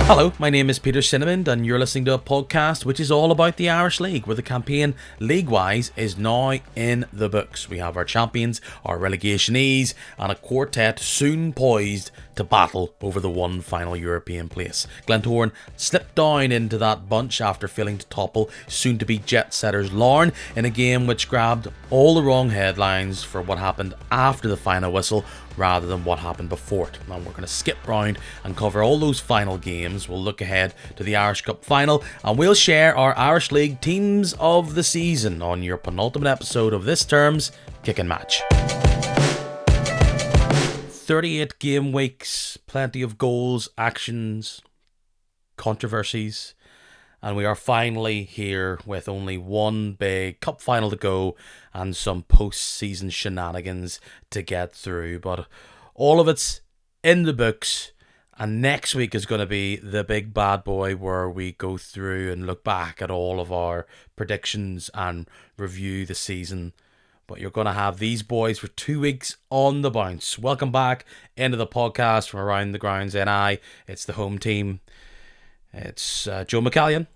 Hello, my name is Peter Cinnamon and you're listening to a podcast which is all about the Irish League, where the campaign league-wise is now in the books. We have our champions, our relegationees and a quartet soon poised to battle over the one final European place. Glentoran slipped down into that bunch after failing to topple soon-to-be jet-setters Larne in a game which grabbed all the wrong headlines for what happened after the final whistle rather than what happened before it. Now we're going to skip round and cover all those final games. We'll look ahead to the Irish Cup final and we'll share our Irish League teams of the season on your penultimate episode of this term's Kick and Match. 38 game weeks, plenty of goals, actions, controversies, and we are finally here with only one big cup final to go and some post-season shenanigans to get through. But all of it's in the books, and next week is going to be the big bad boy where we go through and look back at all of our predictions and review the season. But you're going to have these boys for 2 weeks on the bounce. Welcome back into the podcast from Around the Grounds NI. It's the home team. It's Joe McCallion.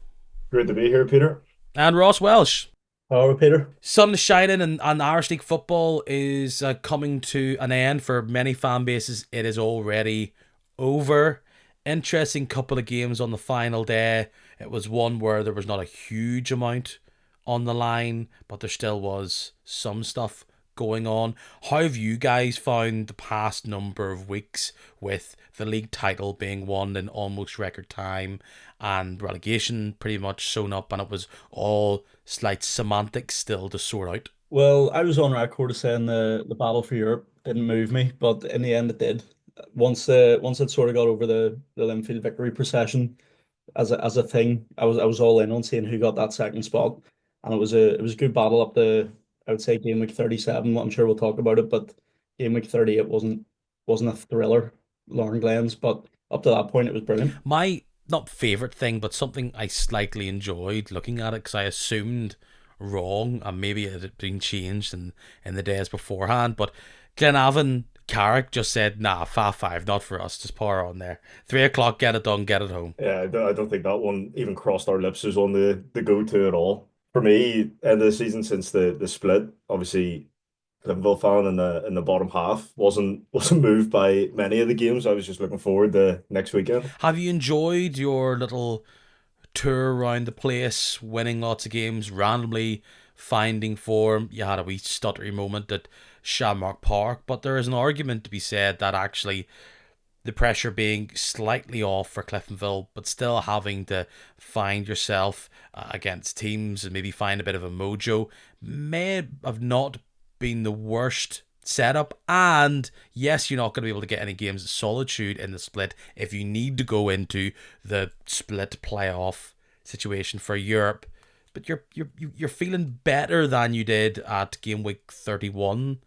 Great to be here, Peter. And Ross Welsh. Hello, Peter. Sun is shining and Irish League football is coming to an end for many fan bases. It is already over. Interesting couple of games on the final day. It was one where there was not a huge amount on the line, but there still was some stuff going on. How have you guys found the past number of weeks with the league title being won in almost record time and relegation pretty much sewn up, and it was all slight semantics still to sort out? Well, I was on record as saying the battle for Europe didn't move me, but in the end it did. Once it sort of got over the Linfield victory procession as a thing, I was all in on seeing who got that second spot, and it was a good battle up to, I would say, game week 37. I'm sure we'll talk about it, but game week 38 wasn't a thriller, Lauren Glenn's, but up to that point it was brilliant. My not favourite thing, but something I slightly enjoyed looking at it because I assumed wrong and maybe it had been changed in the days beforehand, but Glenavon Carrick just said, nah, 5-5, not for us, just power on there. 3 o'clock, get it done, get it home. Yeah, I don't think that one even crossed our lips as on the go-to at all. For me, end of the season since the split, obviously Liverpool fan in the bottom half wasn't moved by many of the games. I was just looking forward to next weekend. Have you enjoyed your little tour around the place, winning lots of games, randomly finding form? You had a wee stuttery moment at Shamrock Park, but there is an argument to be said that actually the pressure being slightly off for Cliftonville, but still having to find yourself against teams and maybe find a bit of a mojo may have not been the worst setup. And yes, you're not going to be able to get any games at Solitude in the split if you need to go into the split playoff situation for Europe. But you're feeling better than you did at game week 31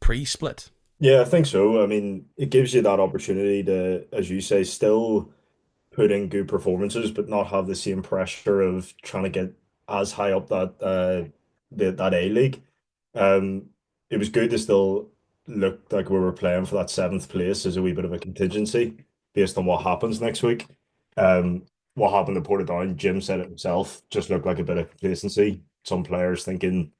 pre-split. Yeah, I think so. I mean, it gives you that opportunity to, as you say, still put in good performances, but not have the same pressure of trying to get as high up that A League. It was good to still look like we were playing for that 7th place as a wee bit of a contingency based on what happens next week. What happened to Portadown, Jim said it himself, just looked like a bit of complacency. Some players thinking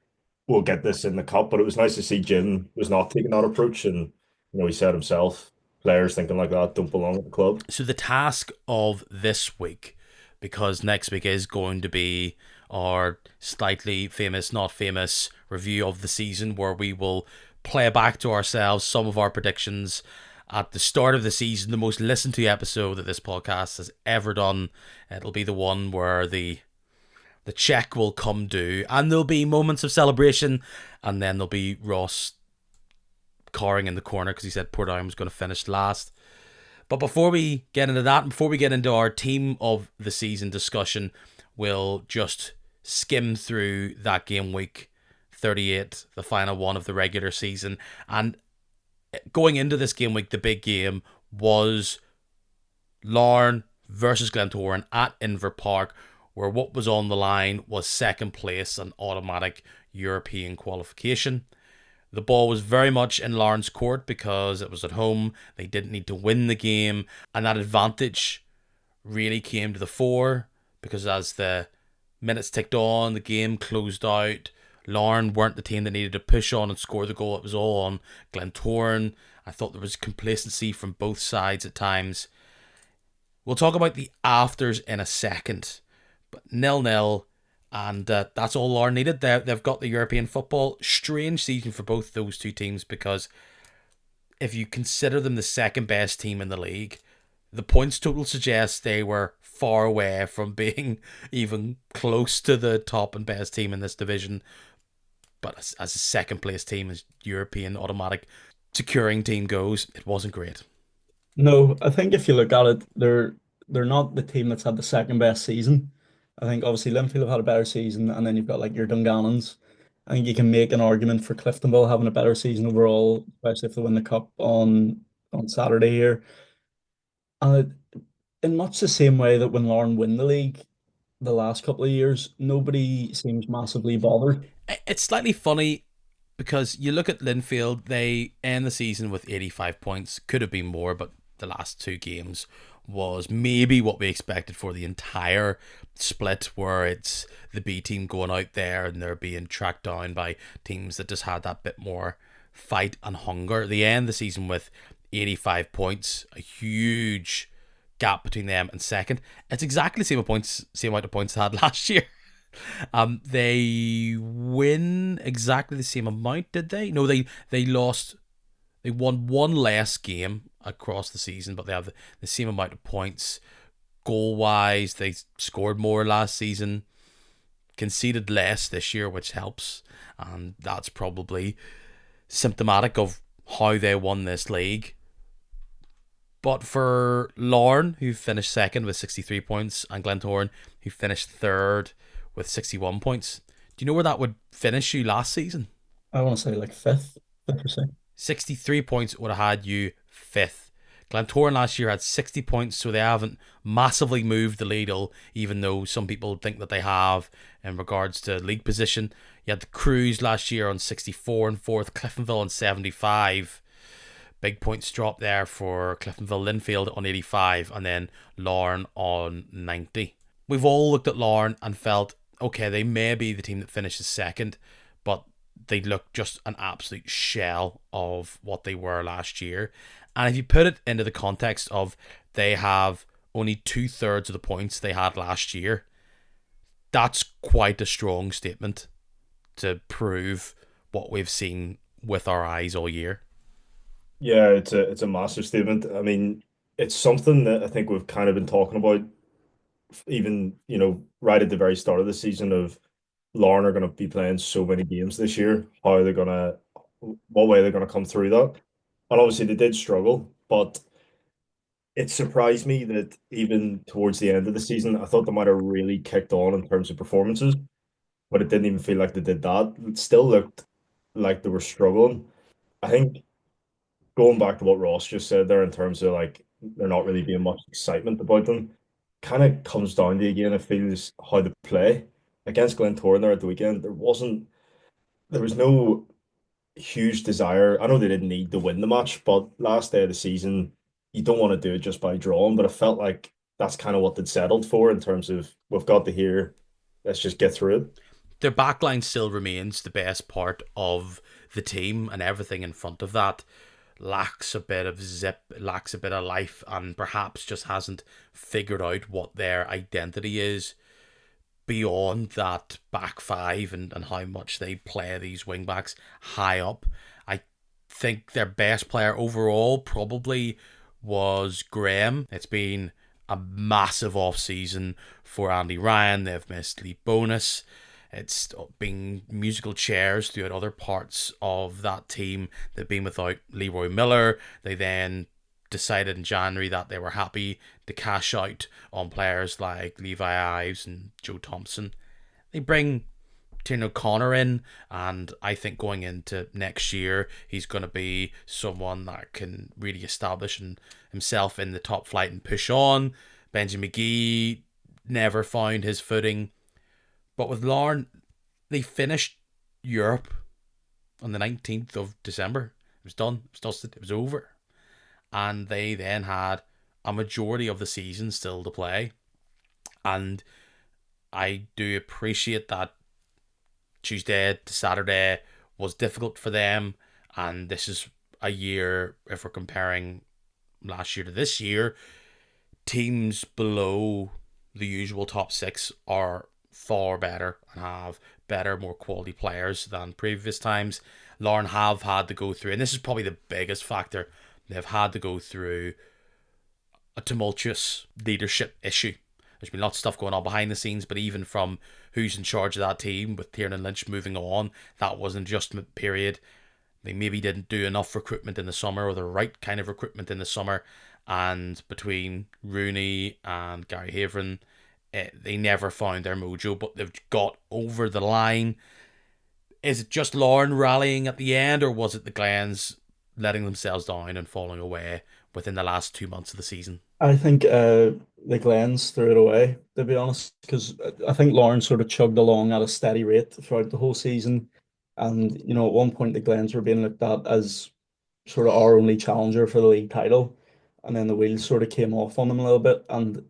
we'll get this in the cup, but it was nice to see Jim was not taking that approach, and he said himself, players thinking like that don't belong at the club. So the task of this week, because next week is going to be our slightly famous, not famous review of the season, where we will play back to ourselves some of our predictions at the start of the season, the most listened to episode that this podcast has ever done. It'll be the one where the check will come due, and there'll be moments of celebration, and then there'll be Ross cowering in the corner because he said Portadown was going to finish last. But before we get into that, before we get into our team of the season discussion, we'll just skim through that game week 38, the final one of the regular season. And going into this game week, the big game was Larne versus Glentoran at Inver Park, where what was on the line was second place and automatic European qualification. The ball was very much in Larne's court because it was at home. They didn't need to win the game, and that advantage really came to the fore because as the minutes ticked on, the game closed out. Larne weren't the team that needed to push on and score the goal. It was all on Glentoran. I thought there was complacency from both sides at times. We'll talk about the afters in a second. But 0-0, and that's all Larne needed. They've got the European football. Strange season for both those two teams because if you consider them the second best team in the league, the points total suggests they were far away from being even close to the top and best team in this division. But as a second place team, as European automatic securing team goes, it wasn't great. No, I think if you look at it, they're not the team that's had the second best season. I think obviously Linfield have had a better season, and then you've got like your Dungannons. I think you can make an argument for Cliftonville having a better season overall, especially if they win the cup on Saturday here. And in much the same way that when Larne win the league the last couple of years, nobody seems massively bothered. It's slightly funny because you look at Linfield, they end the season with 85 points. Could have been more, but the last two games was maybe what we expected for the entire split, where it's the B team going out there and they're being tracked down by teams that just had that bit more fight and hunger. They end the season with 85 points, a huge gap between them and second. It's exactly the same amount of points they had last year. They win exactly the same amount, did they? No, they lost. They won one less game across the season, but they have the same amount of points. Goal wise, they scored more last season, conceded less this year, which helps, and that's probably symptomatic of how they won this league. But for Larne, who finished second with 63 points, and Glentoran, who finished third with 61 points, do you know where that would finish you last season? I want to say like fifth or sixth. 63 points would have had you fifth. Glentoran last year had 60 points, so they haven't massively moved the needle, even though some people think that they have in regards to league position. You had the Cruise last year on 64 and fourth, Cliftonville on 75. Big points drop there for Cliftonville, Linfield on 85, and then Larne on 90. We've all looked at Larne and felt, okay, they may be the team that finishes second, but they look just an absolute shell of what they were last year. And if you put it into the context of they have only 2/3 of the points they had last year, that's quite a strong statement to prove what we've seen with our eyes all year. Yeah, it's a massive statement. I mean, it's something that I think we've kind of been talking about, even right at the very start of the season. Of Larne are going to be playing so many games this year. How they're gonna, what way they're going to come through that, and obviously they did struggle, but it surprised me that even towards the end of the season, I thought they might have really kicked on in terms of performances, but it didn't even feel like they did that. It still looked like they were struggling. I think going back to what Ross just said there in terms of like there not really being much excitement about them, kind of comes down to again, it feels how they play. Against Glentoran there at the weekend, there was no huge desire. I know they didn't need to win the match, but last day of the season, you don't want to do it just by drawing. But I felt like that's kind of what they'd settled for in terms of we've got to here, let's just get through it. Their backline still remains the best part of the team, and everything in front of that lacks a bit of zip, lacks a bit of life, and perhaps just hasn't figured out what their identity is beyond that back five and how much they play these wing backs high up. I think their best player overall probably was Graham. It's been a massive off season for Andy Ryan. They've missed Lee Bonus. It's been musical chairs throughout other parts of that team. They've been without Leroy Miller. They then decided in January that they were happy to cash out on players like Levi Ives and Joe Thompson. They bring Tiernan O'Connor in, and I think going into next year, he's going to be someone that can really establish himself in the top flight and push on. Benji McGee never found his footing. But with Larne, they finished Europe on the 19th of December. It was done. It was dusted. It was over. And they then had a majority of the season still to play. And I do appreciate that Tuesday to Saturday was difficult for them. And this is a year, if we're comparing last year to this year, teams below the usual top six are far better and have better, more quality players than previous times. Lauren have had to go through, and this is probably the biggest factor, they've had to go through a tumultuous leadership issue. There's been lots of stuff going on behind the scenes, but even from who's in charge of that team, with Tiernan Lynch moving on, that was an adjustment period. They maybe didn't do enough recruitment in the summer, or the right kind of recruitment in the summer. And between Rooney and Gary Haverin, they never found their mojo, but they've got over the line. Is it just Lauren rallying at the end, or was it the Glens letting themselves down and falling away within the last 2 months of the season? I think the Glens threw it away, to be honest, because I think Lauren sort of chugged along at a steady rate throughout the whole season. And, at one point the Glens were being looked at as sort of our only challenger for the league title. And then the wheels sort of came off on them a little bit. And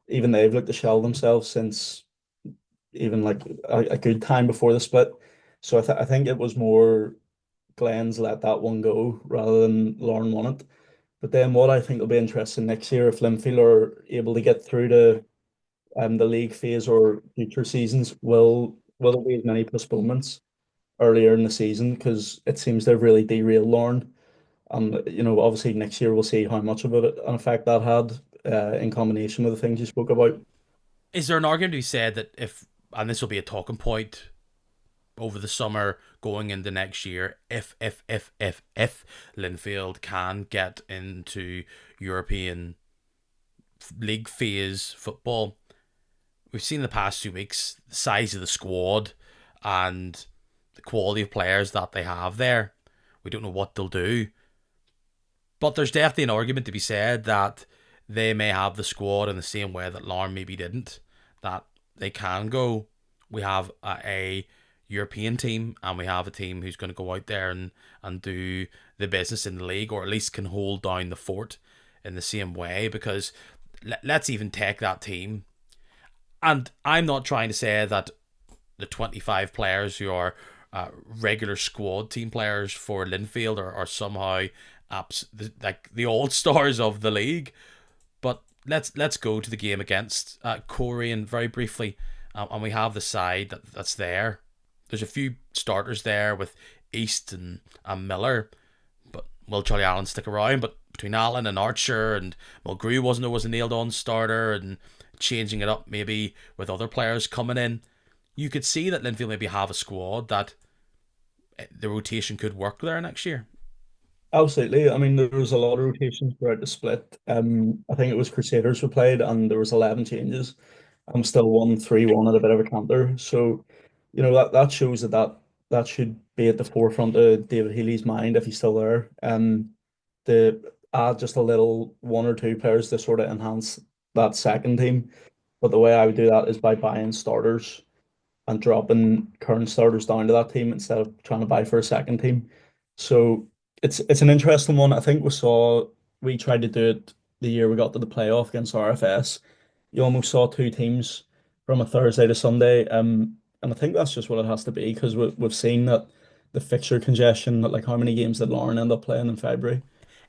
even they've looked to shell themselves since even like a good time before the split. So I think it was more Glens let that one go rather than Lauren won it. But then what I think will be interesting next year, if Linfield are able to get through to the league phase or future seasons, will there be as many postponements earlier in the season? Because it seems they've really derailed Lauren. And obviously next year we'll see how much of an effect that had in combination with the things you spoke about. Is there an argument to be said that if, and this will be a talking point over the summer going into next year, if Linfield can get into European league phase football, we've seen in the past 2 weeks the size of the squad and the quality of players that they have there. We don't know what they'll do, but there's definitely an argument to be said that they may have the squad in the same way that Larne maybe didn't, that they can go, we have a European team, and we have a team who's going to go out there and do the business in the league, or at least can hold down the fort in the same way. Because let's even take that team, and I'm not trying to say that the 25 players who are regular squad team players for Linfield are somehow like the all-stars of the league, but let's go to the game against Corian very briefly, and we have the side that's there. There's a few starters there with East and Miller, but will Charlie Allen stick around? But between Allen and Archer and Mulgrew wasn't always a nailed-on starter, and changing it up maybe with other players coming in, you could see that Linfield maybe have a squad that the rotation could work there next year. Absolutely. I mean, there was a lot of rotations throughout the split. I think it was Crusaders who played, and there was 11 changes. I'm still 1-3-1 at a bit of a canter. So, that shows that should be at the forefront of David Healy's mind if he's still there. To add just a little one or two players to sort of enhance that second team. But the way I would do that is by buying starters and dropping current starters down to that team instead of trying to buy for a second team. So it's an interesting one. I think we tried to do it the year we got to the playoff against RFS. You almost saw two teams from a Thursday to Sunday. And I think that's just what it has to be, because we've seen that the fixture congestion, like how many games did Lauren end up playing in February?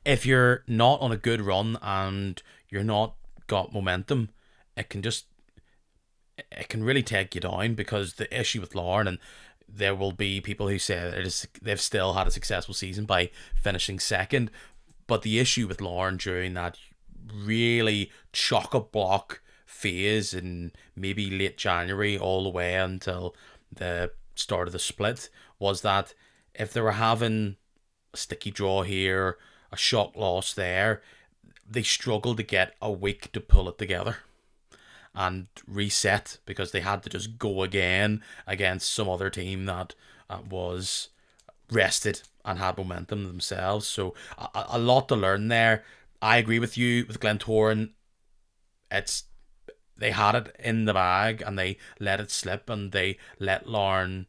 If you're not on a good run and you're not got momentum, it can really take you down, because the issue with Lauren, and there will be people who say they've still had a successful season by finishing second, but the issue with Lauren during that really chock-a-block phase in maybe late January all the way until the start of the split was that if they were having a sticky draw here, a shock loss there, they struggled to get a week to pull it together and reset, because they had to just go again against some other team that was rested and had momentum themselves. So a lot to learn there. I agree with you with Glentoran. They had it in the bag and they let it slip, and they let Larne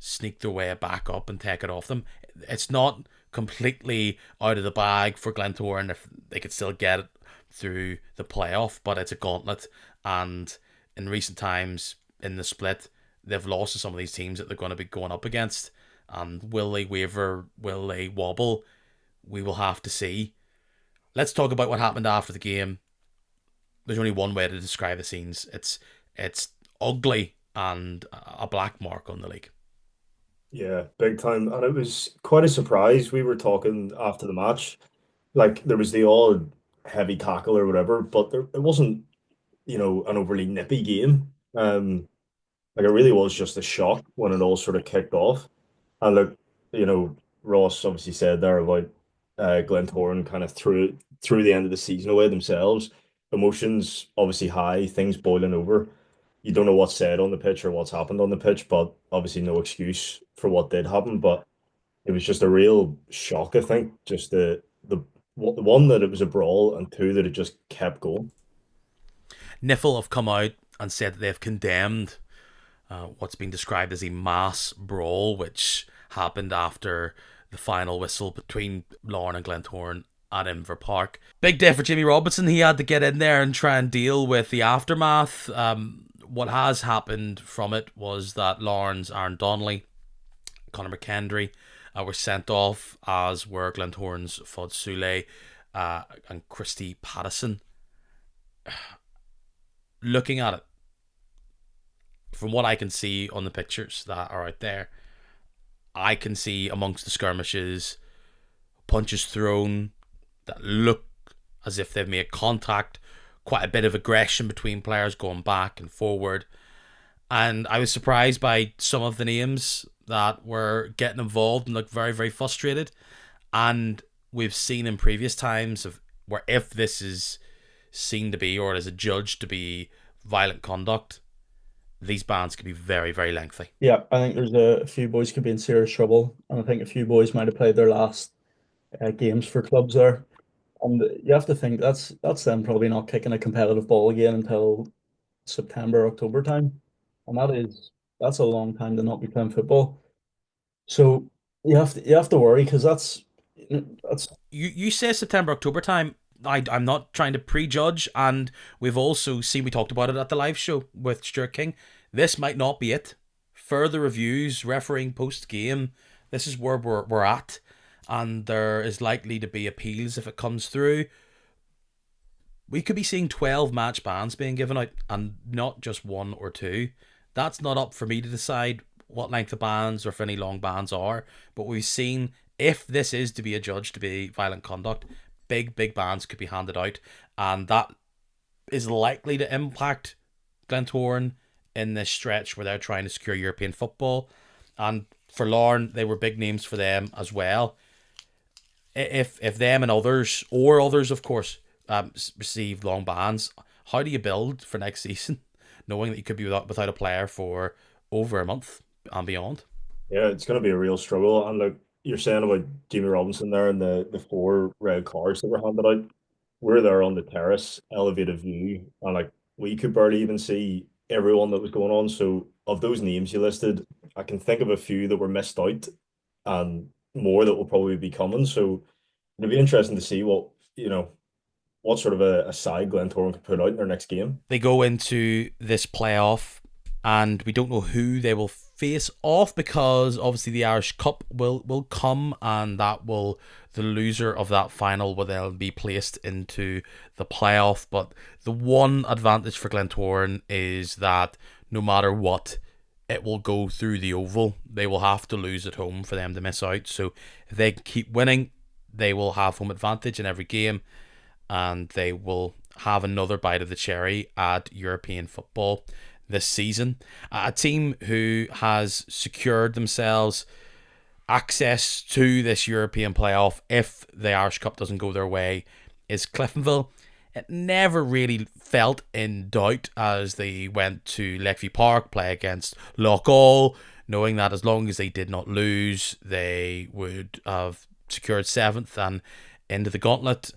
sneak their way back up and take it off them. It's not completely out of the bag for Glentoran if they could still get it through the playoff, but it's a gauntlet. And in recent times in the split, they've lost to some of these teams that they're going to be going up against. And will they waver? Will they wobble? We will have to see. Let's talk about what happened after the game. There's only one way to describe the scenes. It's ugly and a black mark on the league. Yeah, big time. And it was quite a surprise. We were talking after the match, like there was the odd heavy tackle or whatever, but it wasn't, an overly nippy game. Like it really was just a shock when it all sort of kicked off. And look, Ross obviously said there about Glentoran kind of through the end of the season away themselves. Emotions obviously high, things boiling over. You don't know what's said on the pitch or what's happened on the pitch, but obviously no excuse for what did happen. But it was just a real shock, I think. Just the one that it was a brawl, and two that it just kept going. Niffle have come out and said that they've condemned what's been described as a mass brawl, which happened after the final whistle between Larne and Glentoran at Inver Park. Big day for Jimmy Robinson. He had to get in there and try and deal with the aftermath. What has happened from it was that Larne's Aaron Donnelly, Conor McKendry were sent off, as were Glentoran's Fod Soule and Christy Pattison. Looking at it, from what I can see on the pictures that are out there, I can see amongst the skirmishes punches thrown that look as if they've made contact, quite a bit of aggression between players going back and forward. And I was surprised by some of the names that were getting involved and looked very, very frustrated. And we've seen in previous times of where if this is seen to be or is adjudged to be violent conduct, these bans can be very, very lengthy. Yeah, I think there's a few boys could be in serious trouble, and I think a few boys might have played their last games for clubs there. And you have to think that's them probably not kicking a competitive ball again until September, October time, and that's a long time to not be playing football. So you have to worry because that's You say September, October time. I'm not trying to prejudge, and we've also seen, we talked about it at the live show with Stuart King. This might not be it. Further reviews, refereeing post game, this is where we're at, and there is likely to be appeals if it comes through. We could be seeing 12 match bans being given out, and not just one or two. That's not up for me to decide what length of bans or if any long bans are, but we've seen if this is to be adjudged to be violent conduct, big bans could be handed out, and that is likely to impact Glentoran in this stretch where they're trying to secure European football. And for Larne, they were big names for them as well. If them and others, or others of course, receive long bans, how do you build for next season knowing that you could be without a player for over a month and beyond? Yeah, it's going to be a real struggle. And like you're saying about Jamie Robinson there and the four red cards that were handed out, we're there on the terrace, elevated view, and like we could barely even see everyone that was going on. So of those names you listed, I can think of a few that were missed out and more that will probably be coming. So it'll be interesting to see what sort of a side Glentoran could put out in their next game. They go into this playoff and we don't know who they will face off, because obviously the Irish Cup will come, and the loser of that final will then be placed into the playoff. But the one advantage for Glentoran is that no matter what, it will go through the oval. They will have to lose at home for them to miss out. So if they keep winning, they will have home advantage in every game, and they will have another bite of the cherry at European football this season. A team who has secured themselves access to this European playoff if the Irish Cup doesn't go their way is Cliftonville. It never really felt in doubt as they went to Leckview Park, play against Loughgall, knowing that as long as they did not lose, they would have secured 7th and into the gauntlet.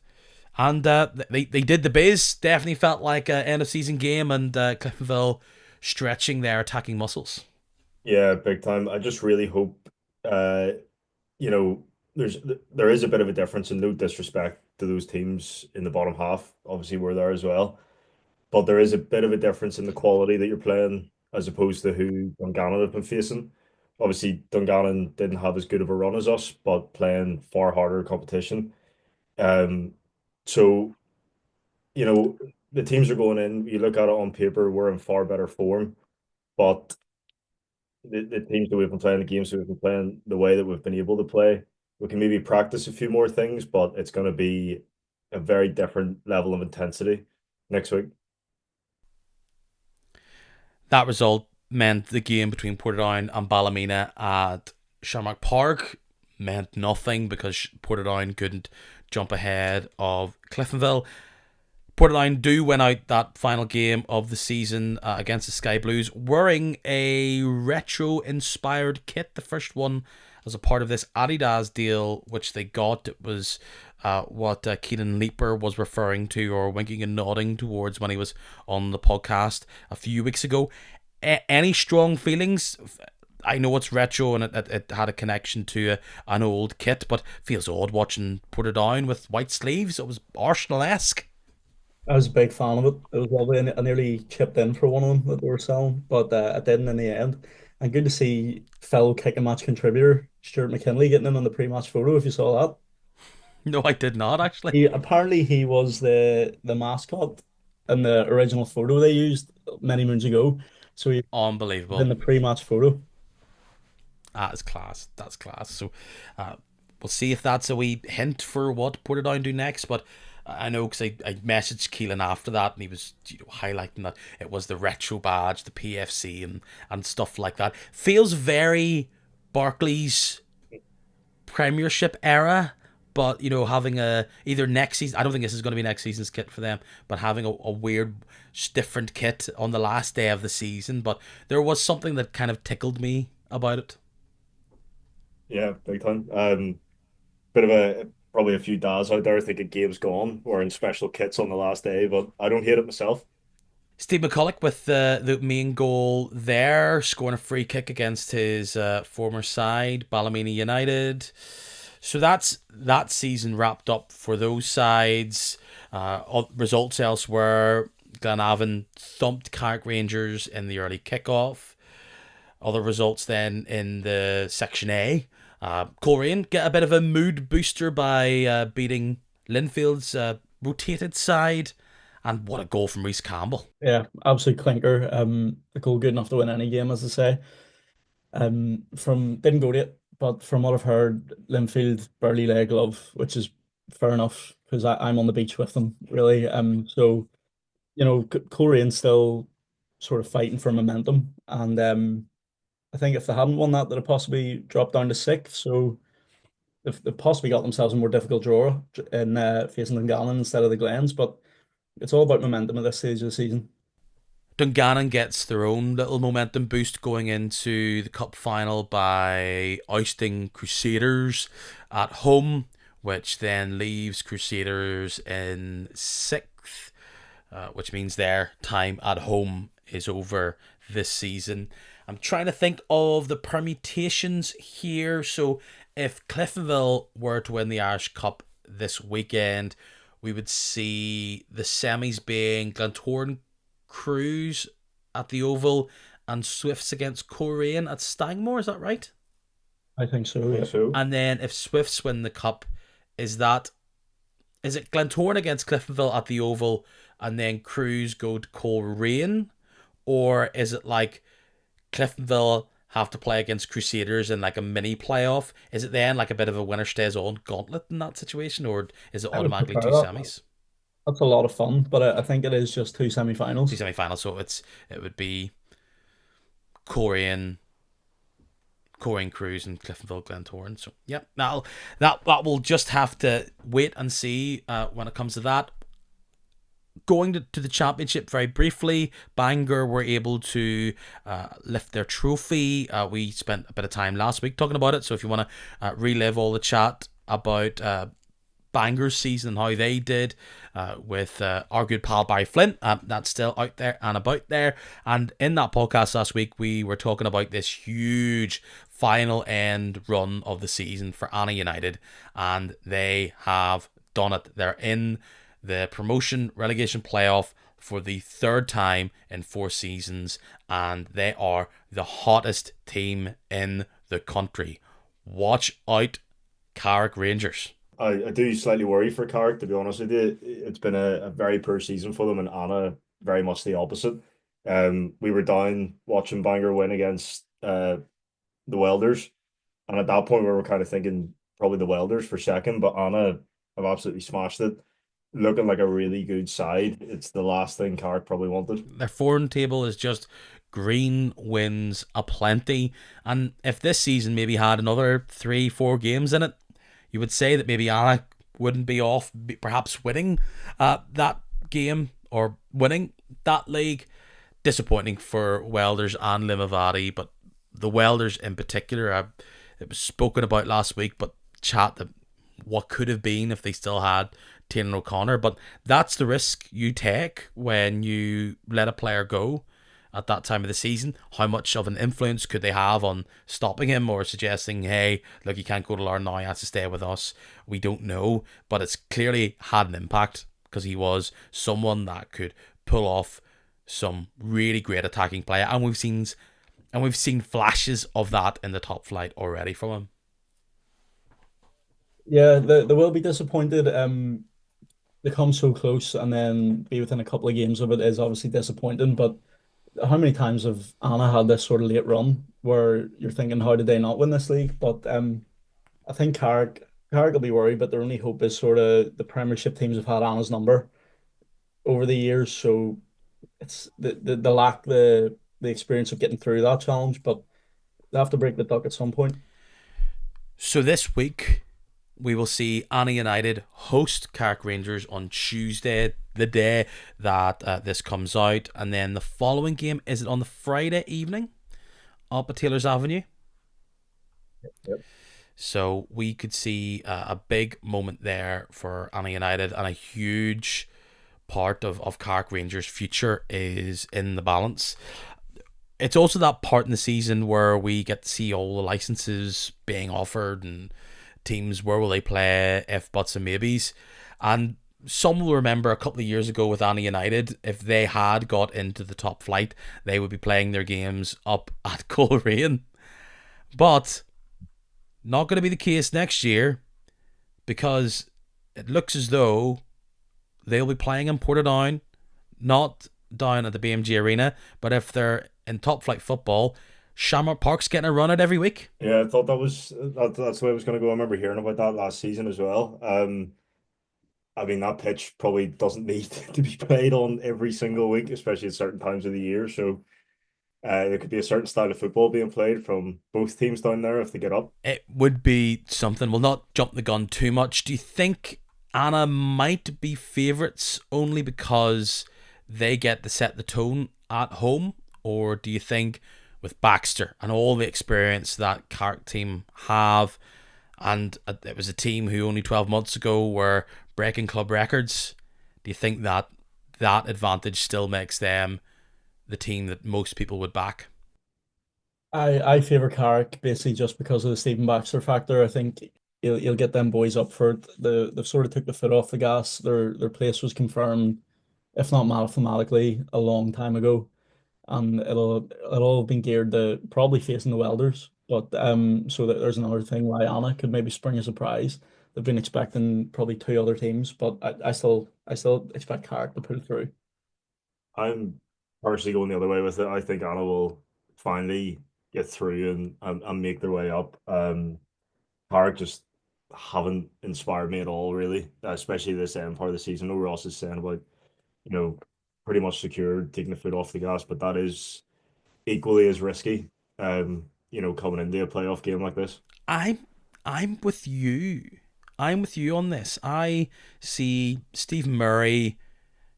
And they did the biz. Definitely felt like an end of season game, and Cliftonville stretching their attacking muscles. Yeah, big time. I just really hope, you know, there is a bit of a difference, and no disrespect to those teams in the bottom half. Obviously, we're there as well, but there is a bit of a difference in the quality that you're playing as opposed to who Dungannon have been facing. Obviously, Dungannon didn't have as good of a run as us, but playing far harder competition. Um, so the teams are going in. You look at it on paper, we're in far better form, but the teams that we've been playing, the games that we've been playing, the way that we've been able to play, we can maybe practice a few more things, but it's going to be a very different level of intensity next week. That result meant the game between Portadown and Ballymena at Shamrock Park meant nothing because Portadown couldn't jump ahead of Cliftonville. Portadown do win out that final game of the season against the Sky Blues wearing a retro-inspired kit. The first one as a part of this Adidas deal, which they got. It was what Keenan Leeper was referring to or winking and nodding towards when he was on the podcast a few weeks ago. Any strong feelings? I know it's retro and it had a connection to an old kit, but feels odd watching Portadown with white sleeves. It was Arsenal-esque. I was a big fan of it. It was lovely. I nearly chipped in for one of them that they were selling, but I didn't in the end. And good to see fellow kick and match contributor Stuart McKinley getting in on the pre-match photo. If you saw that, No, I did not actually. he was the mascot in the original photo they used many moons ago. So he was Unbelievable. in the pre-match photo. That is class. That's class. So we'll see if that's a wee hint for what Portadown do next. But I know because I messaged Keelan after that and he was highlighting that it was the retro badge, the PFC and stuff like that. Feels very Barclays Premiership era. But, having either next season, I don't think this is going to be next season's kit for them, but having a weird, different kit on the last day of the season. But there was something that kind of tickled me about it. Yeah, big time. Bit of probably a few dads out there thinking game's gone, wearing special kits on the last day, but I don't hate it myself. Steve McCulloch with the main goal there, scoring a free kick against his former side, Ballymena United. So that's that season wrapped up for those sides. Results elsewhere, Glenavon thumped Carrick Rangers in the early kickoff. Other results then in the Section A. Coleraine get a bit of a mood booster by beating Linfield's rotated side. And what a goal from Reece Campbell. Yeah, absolute clinker. A goal good enough to win any game, as I say. From didn't go to it, but from what I've heard, Linfield barely leg glove, which is fair enough because I'm on the beach with them, really. So Coleraine still sort of fighting for momentum, and I think if they hadn't won that, they'd have possibly dropped down to sixth. So they've possibly got themselves a more difficult draw in facing Dungannon instead of the Glens, but it's all about momentum at this stage of the season. Dungannon gets their own little momentum boost going into the cup final by ousting Crusaders at home, which then leaves Crusaders in sixth, which means their time at home is over this season. I'm trying to think of the permutations here. So if Cliftonville were to win the Irish Cup this weekend, we would see the semis being Glentoran Cruise at the Oval and Swifts against Coleraine at Stangmore. Is that right? I think so. I think Yeah. so. And then if Swifts win the cup, is it Glentoran against Cliftonville at the Oval and then Cruise go to Coleraine? Or is it like Cliftonville have to play against Crusaders in like a mini playoff? Is it then like a bit of a winner stays on gauntlet in that situation, or is it I would automatically prefer two that. semis? That's a lot of fun, but I think it is just two Two semi-finals. semi-finals, so it would be Coleraine, Cruise, and Cliftonville Glentoran. So yeah, that will just have to wait and see when it comes to that. Going to the championship very briefly, Bangor were able to lift their trophy. We spent a bit of time last week talking about it, so if you want to relive all the chat about Bangers season and how they did with our good pal Barry Flint. That's still out there and about there. And in that podcast last week, we were talking about this huge final end run of the season for Anna United, and they have done it. They're in the promotion relegation playoff for the third time in 4 seasons, and they are the hottest team in the country. Watch out, Carrick Rangers. I do slightly worry for Carrick, to be honest with you. It's been a very poor season for them, and Anna very much the opposite. We were down watching Bangor win against the Welders, and at that point we were kind of thinking probably the Welders for second, but Anna have absolutely smashed it. Looking like a really good side. It's the last thing Carrick probably wanted. Their form table is just green wins aplenty, and if this season maybe had another 3-4 games in it, you would say that maybe Anna wouldn't be off perhaps winning that game or winning that league. Disappointing for Welders and Limavady, but the Welders in particular, it was spoken about last week, but chat that what could have been if they still had Taylor O'Connor. But that's the risk you take when you let a player go at that time of the season. How much of an influence could they have on stopping him or suggesting, hey, look, you can't go to Larne now, you have to stay with us? We don't know, but it's clearly had an impact because he was someone that could pull off some really great attacking play, and we've seen flashes of that in the top flight already from him. Yeah, they will be disappointed. They come so close and then be within a couple of games of it is obviously disappointing. But how many times have Anna had this sort of late run where you're thinking, how did they not win this league? But I think Carrick will be worried, but their only hope is sort of the Premiership teams have had Anna's number over the years, so it's the lack the experience of getting through that challenge, but they have to break the duck at some point. So this week we will see Anna United host Carrick Rangers on Tuesday, the day that this comes out, and then the following game, is it on the Friday evening up at Taylor's Avenue? Yep. So we could see a big moment there for Anna United, and a huge part of Carrick Rangers' future is in the balance. It's also that part in the season where we get to see all the licenses being offered and teams, where will they play, if, buts and maybes. And some will remember a couple of years ago with Anna United, if they had got into the top flight, they would be playing their games up at Coleraine. But not going to be the case next year, because it looks as though they'll be playing in Portadown, not down at the BMG Arena. But if they're in top flight football, Shamrock Park's getting a run at every week. Yeah, I thought that's the way it was going to go. I remember hearing about that last season as well. I mean, that pitch probably doesn't need to be played on every single week, especially at certain times of the year. So there could be a certain style of football being played from both teams down there if they get up. It would be something. We'll not jump the gun too much. Do you think Anna might be favourites only because they get to set the tone at home? Or do you think with Baxter and all the experience that Carrick team have, and it was a team who only 12 months ago were breaking club records, do you think that that advantage still makes them the team that most people would back? I favour Carrick basically just because of the Stephen Baxter factor. I think you'll get them boys up for it. They've sort of took the foot off the gas. Their place was confirmed, if not mathematically, a long time ago, and it'll have been geared to probably facing the Welders. But so that there's another thing why Anna could maybe spring a surprise. They've been expecting probably 2 other teams, but I still expect Carrick to pull through. I'm personally going the other way with it. I think Anna will finally get through and make their way up. Carrick just haven't inspired me at all, really, especially this end part of the season. I know Ross is saying about, pretty much secured, taking the foot off the gas, but that is equally as risky, coming into a playoff game like this. I'm with you. I'm with you on this. I see Stephen Murray.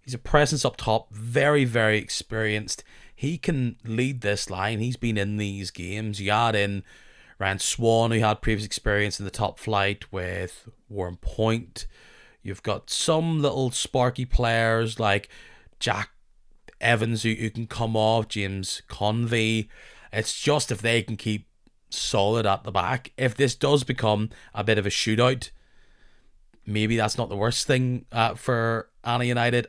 He's a presence up top, very, very experienced. He can lead this line. He's been in these games. You add in Ryan Swan, who had previous experience in the top flight with Warren Point. You've got some little sparky players like Jack Evans who can come off, James Convey. It's just if they can keep solid at the back. If this does become a bit of a shootout, maybe that's not the worst thing for Anna United.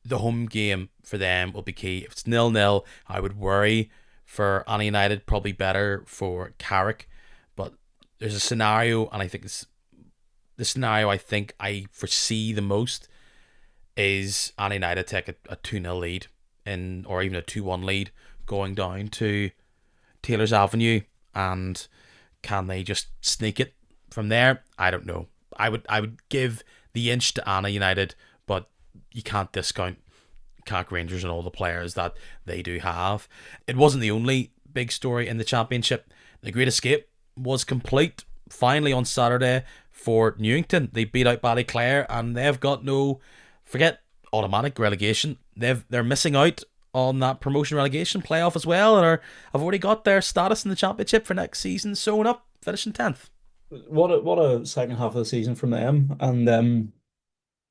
The home game for them will be key. If it's 0-0, I would worry for Anna United. Probably better for Carrick. But there's a scenario, and I think it's the scenario I think I foresee the most is Anna United take a 2-0 lead or even a 2-1 lead going down to Taylor's Avenue, and can they just sneak it from there? I don't know. I would give the inch to Anna United, but you can't discount CAC Rangers and all the players that they do have. It wasn't the only big story in the championship. The Great Escape was complete finally on Saturday for Newington. They beat out Ballyclare, and they've got forget automatic relegation. They're missing out on that promotion relegation playoff as well, and have already got their status in the championship for next season sewn up, finishing 10th. What a second half of the season from them. And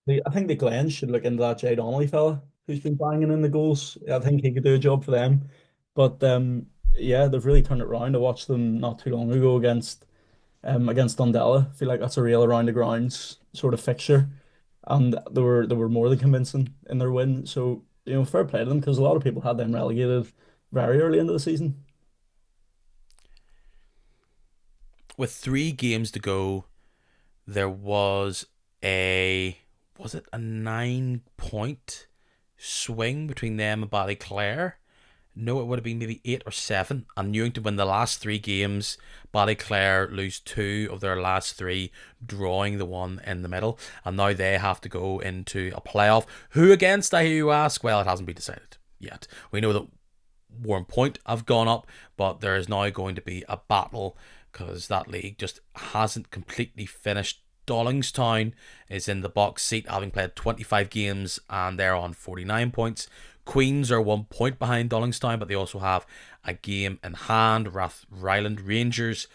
I think the Glen should look into that Jay Donnelly fella who's been banging in the goals. I think he could do a job for them. But yeah, they've really turned it around. I watched them not too long ago against Dundela. I feel like that's a real around the grounds sort of fixture, and they were more than convincing in their win. So fair play to them, because a lot of people had them relegated very early into the season. With 3 games to go, there was a 9-point swing between them and Ballyclare. No, it would have been maybe 8 or 7. And Newington win the last 3 games. Ballyclare lose 2 of their last 3, drawing the one in the middle. And now they have to go into a playoff. Who against, I hear you ask? Well, it hasn't been decided yet. We know that Warren Point have gone up, but there is now going to be a battle because that league just hasn't completely finished. Dollingstown is in the box seat, having played 25 games, and they're on 49 points. Queens are 1 point behind Dollingstown, but they also have a game in hand. Ryland Rangers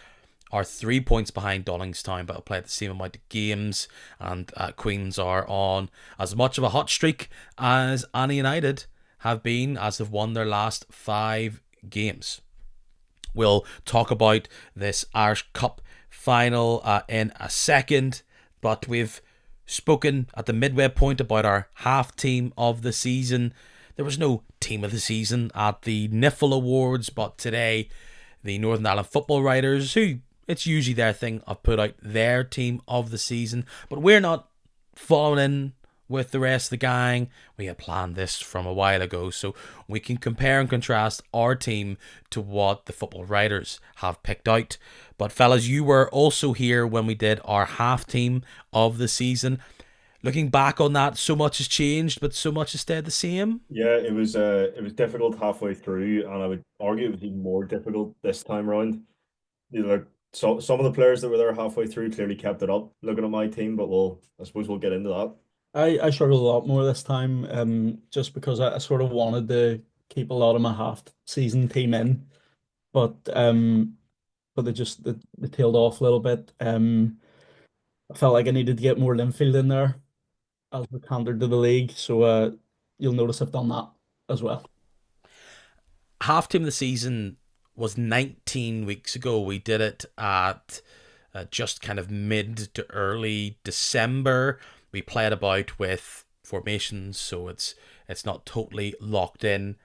are 3 points behind Dollingstown, but have played the same amount of games. And Queens are on as much of a hot streak as Anna United have been, as they've won their last 5 games. We'll talk about this Irish Cup final in a second, but we've spoken at the midway point about our half team of the season. There was no team of the season at the Niffle Awards, but today the Northern Ireland Football Writers, who it's usually their thing, have put out their team of the season, but we're not following in with the rest of the gang. We had planned this from a while ago, so we can compare and contrast our team to what the Football Writers have picked out. But fellas, you were also here when we did our half team of the season. Looking back on that, so much has changed, but so much has stayed the same. Yeah, it was difficult halfway through, and I would argue it was even more difficult this time around. Some of the players that were there halfway through clearly kept it up. Looking at my team, but I suppose we'll get into that. I struggled a lot more this time, just because I sort of wanted to keep a lot of my half season team in, but they tailed off a little bit. I felt like I needed to get more Linfield in there as we cantered to the league, so you'll notice I've done that as well. Half team of the season was 19 weeks ago. We did it at just kind of mid to early December. We played about with formations, so it's not totally locked in.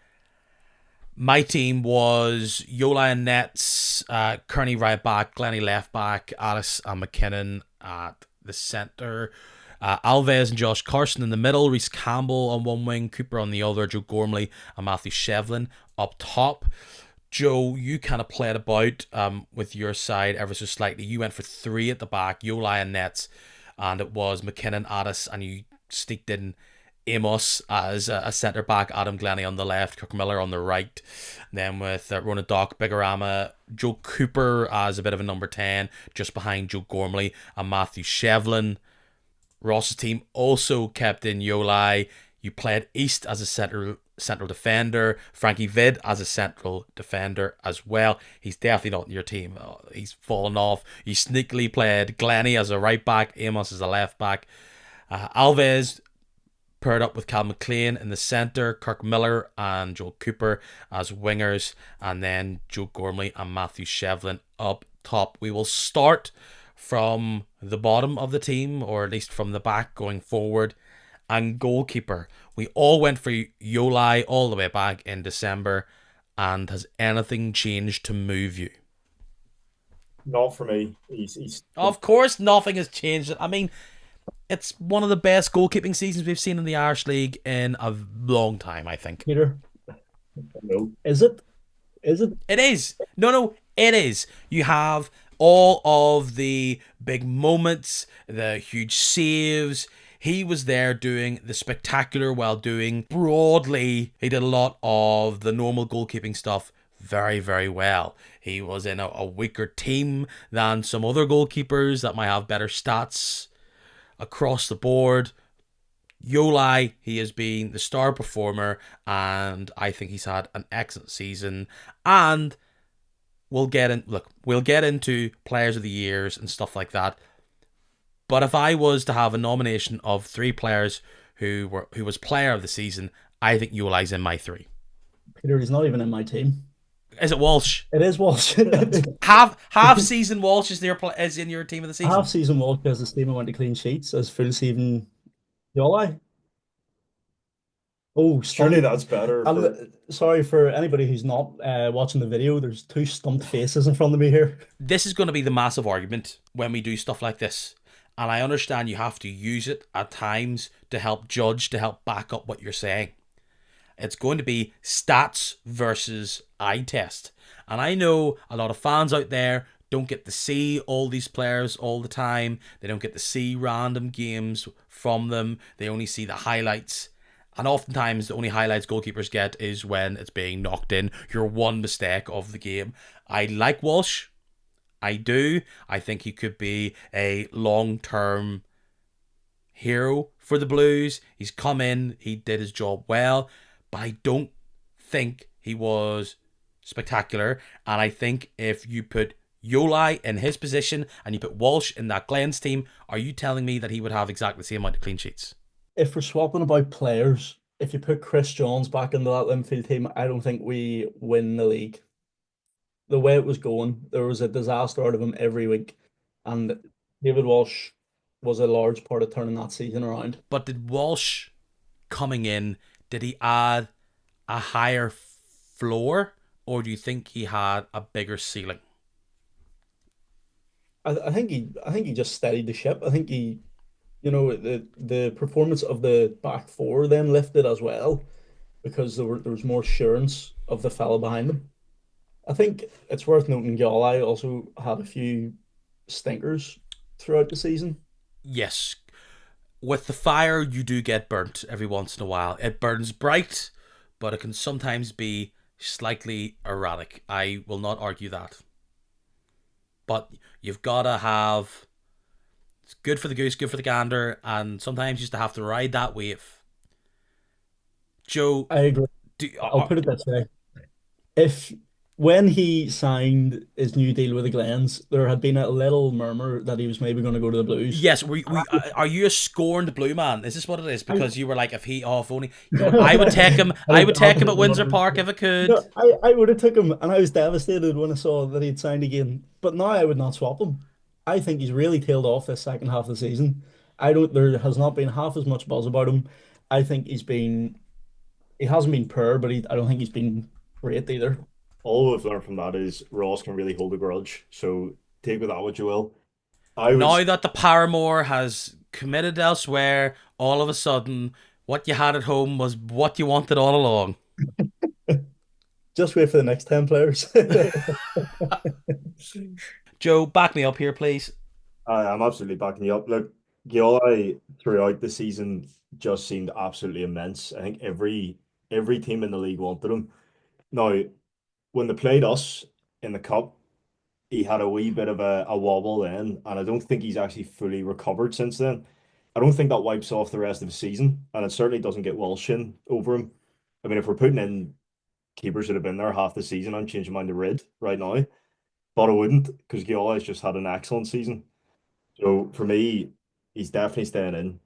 My team was Yola and Nets, Kearney right back, Glennie left back, Alice and McKinnon at the centre, Alves and Josh Carson in the middle, Reece Campbell on one wing, Cooper on the other, Joe Gormley and Matthew Shevlin up top. Joe, you kind of played about with your side ever so slightly. You went for 3 at the back, Yola and Nets, and it was McKinnon, Addis, and you sneaked in Amos as a centre back, Adam Glennie on the left, Kirk Miller on the right. Then with Ronan Dock, Bigorama, Joe Cooper as a bit of a number 10, just behind Joe Gormley and Matthew Shevlin. Ross's team also kept in Yolai. You played East as a centre central defender. Frankie Vid as a central defender as well. He's definitely not in your team. He's fallen off. You sneakily played Glennie as a right back, Amos as a left back. Alves paired up with Cal McCallion in the centre, Kirk Miller and Joel Cooper as wingers, and then Joe Gormley and Matthew Shevlin up top. We will start from the bottom of the team, or at least from the back going forward. And goalkeeper, we all went for Yolai all the way back in December. And has anything changed to move you? Not for me. He's Of course, nothing has changed. I mean, it's one of the best goalkeeping seasons we've seen in the Irish League in a long time, I think. Peter, no. is it? Is it? It is. No, it is. You have all of the big moments, the huge saves. He was there doing the spectacular while doing broadly. He did a lot of the normal goalkeeping stuff very, very well. He was in a weaker team than some other goalkeepers that might have better stats across the board. Yolai, he has been the star performer, and I think he's had an excellent season. And we'll get into players of the years and stuff like that. But if I was to have a nomination of 3 players who was player of the season, I think Yolai's in my 3. Peter, he's not even in my team. Is it Walsh? It is Walsh. Half season Walsh is in your team of the season. Half season Walsh because the team went to clean sheets, as full season Yolai. Oh, Surely that's better. Sorry for anybody who's not watching the video. There's 2 stumped faces in front of me here. This is going to be the massive argument when we do stuff like this. And I understand you have to use it at times to help judge, to help back up what you're saying. It's going to be stats versus eye test. And I know a lot of fans out there don't get to see all these players all the time. They don't get to see random games from them. They only see the highlights. And oftentimes the only highlights goalkeepers get is when it's being knocked in. Your one mistake of the game. I like Walsh. I do. I think he could be a long-term hero for the Blues. He's come in. He did his job well. But I don't think he was spectacular. And I think if you put Yolai in his position and you put Walsh in that Glens team, are you telling me that he would have exactly the same amount of clean sheets? If we're swapping about players, if you put Chris Johns back into that Linfield team, I don't think we win the league. The way it was going, there was a disaster out of him every week. And David Walsh was a large part of turning that season around. But did Walsh coming in, did he add a higher floor, or do you think he had a bigger ceiling? I think he just steadied the ship. I think the performance of the back 4 then lifted as well because there was more assurance of the fella behind him. I think it's worth noting Yolai also had a few stinkers throughout the season. Yes. With the fire, you do get burnt every once in a while. It burns bright, but it can sometimes be slightly erratic. I will not argue that. But you've got to have... It's good for the goose, good for the gander, and sometimes you just have to ride that wave. Joe... I agree. I'll put it this way. When he signed his new deal with the Glens, there had been a little murmur that he was maybe going to go to the Blues. Yes, are you a scorned Blue man? Is this what it is? Because you were like, if only I would take him. I would take him at Windsor Park if I could. No, I would have took him, and I was devastated when I saw that he'd signed again. But now I would not swap him. I think he's really tailed off this second half of the season. There has not been half as much buzz about him. I think he hasn't been poor, but I don't think he's been great either. All we've learned from that is Ross can really hold a grudge. So take with that what you will. Now that the Paramore has committed elsewhere, all of a sudden, what you had at home was what you wanted all along. Just wait for the next 10 players. Joe, back me up here, please. I'm absolutely backing you up. Look, Giola throughout the season just seemed absolutely immense. I think every team in the league wanted him. Now, when they played us in the cup, he had a wee bit of a wobble then, and I don't think he's actually fully recovered since then. I don't think that wipes off the rest of the season, and it certainly doesn't get Welsh in over him. I mean, if we're putting in keepers that have been there half the season, I'm changing mine to Rid right now. But I wouldn't because Giola has just had an excellent season. So for me, he's definitely staying in.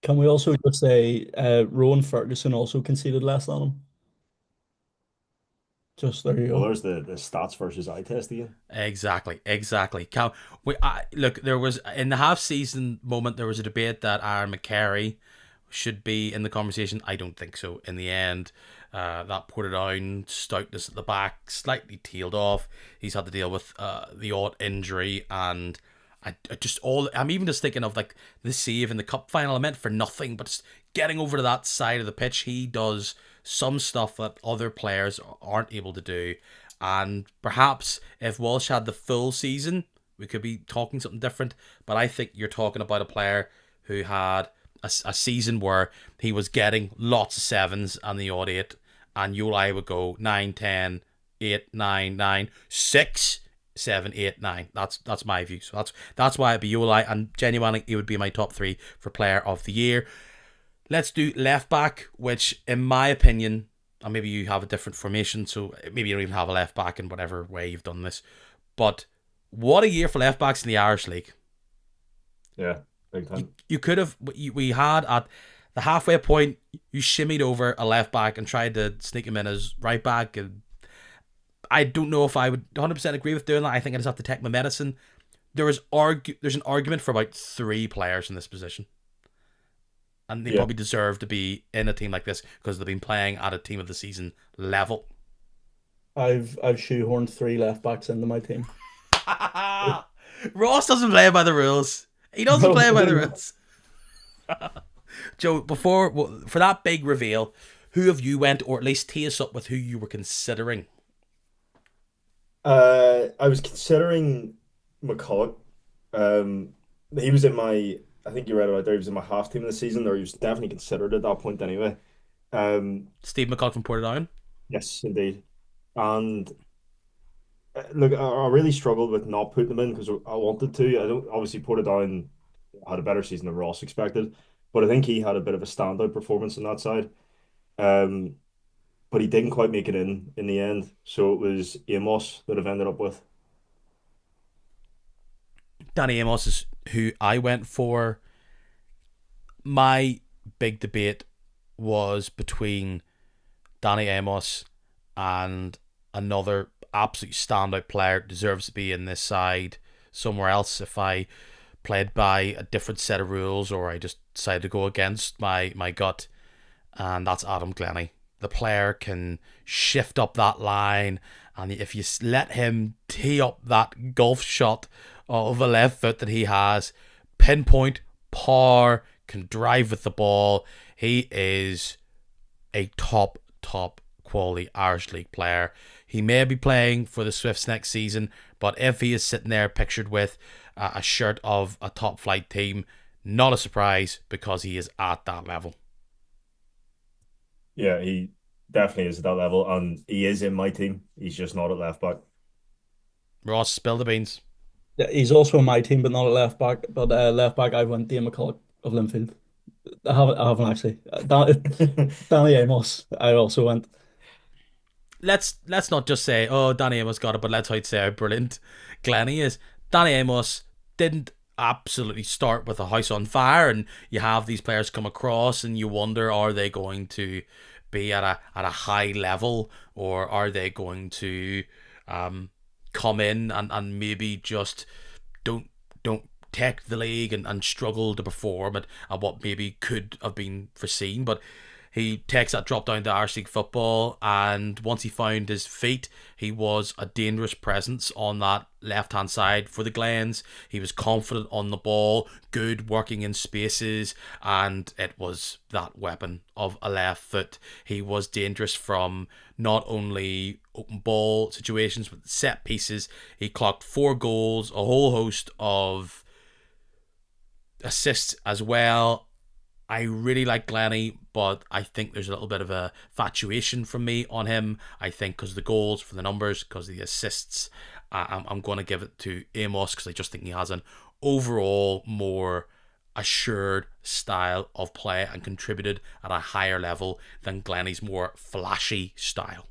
Can we also just say Rowan Ferguson also conceded less than him? Just there you Well, go. there's the stats versus eye test again. Exactly, exactly. Look, there was in the half season moment there was a debate that Aaron McCarry should be in the conversation. I don't think so. In the end, that Portadown stoutness at the back slightly tailed off. He's had to deal with the odd injury, and I'm even just thinking of like the save in the cup final. I meant for nothing, but just getting over to that side of the pitch, he does some stuff that other players aren't able to do. And perhaps if Walsh had the full season, we could be talking something different. But I think you're talking about a player who had a season where he was getting lots of sevens and the odd eight, and Uli would go 9, 10, 8, 9, 9, 6, 7, 8, 9. That's my view. So that's why it'd be Uli, and genuinely he would be my top 3 for player of the year. Let's do left back, which in my opinion, and maybe you have a different formation, so maybe you don't even have a left back in whatever way you've done this. But what a year for left backs in the Irish League. Yeah, big time. You could have, we had at the halfway point, you shimmied over a left back and tried to sneak him in as right back. And I don't know if I would 100% agree with doing that. I think I just have to take my medicine. There's an argument for about 3 players in this position. And they probably deserve to be in a team like this because they've been playing at a team of the season level. I've shoehorned 3 left backs into my team. Ross doesn't play by the rules. He doesn't play by the rules. Joe, for that big reveal, who have you went, or at least tee us up with who you were considering? I was considering McCulloch. Um, he was in my, I think you read about there. He was in my half team of the season, or he was definitely considered at that point anyway. Steve McCulloch from Portadown. Yes, indeed. And look, I really struggled with not putting him in because I wanted to. I don't obviously Portadown had a better season than Ross expected, but I think he had a bit of a standout performance on that side. Um, but he didn't quite make it in the end. So it was Amos that I've ended up with. Danny Amos is who I went for. My big debate was between Danny Amos and another absolute standout player, deserves to be in this side somewhere else if I played by a different set of rules or I just decided to go against my gut, and that's Adam Glennie. The player can shift up that line, and if you let him tee up that golf shot of a left foot that he has, pinpoint, power, can drive with the ball, he is a top quality Irish League player. He may be playing for the Swifts next season, but if he is sitting there pictured with a shirt of a top flight team, not a surprise because he is at that level. Yeah, he definitely is at that level, and he is in my team. He's just not at left back. Ross, spill the beans. Yeah, he's also in my team, but not at left back. But left back, I went Dave McCulloch of Linfield. I haven't actually. Danny Amos, I also went. Let's not just say, oh, Danny Amos got it, but let's say how brilliant Glennie is. Danny Amos didn't absolutely start with a house on fire, and you have these players come across and you wonder, are they going to be at a high level, or are they going to come in and maybe just don't take the league and struggle to perform at what maybe could have been foreseen. But he takes that drop down to Irish League football, and once he found his feet, he was a dangerous presence on that left-hand side for the Glens. He was confident on the ball, good working in spaces, and it was that weapon of a left foot. He was dangerous from not only open ball situations, but set pieces. He clocked 4 goals, a whole host of assists as well. I really like Glennie, but I think there's a little bit of a fatuation from me on him. I think because of the goals, for the numbers, because of the assists, I'm going to give it to Amos because I just think he has an overall more assured style of play and contributed at a higher level than Glennie's more flashy style.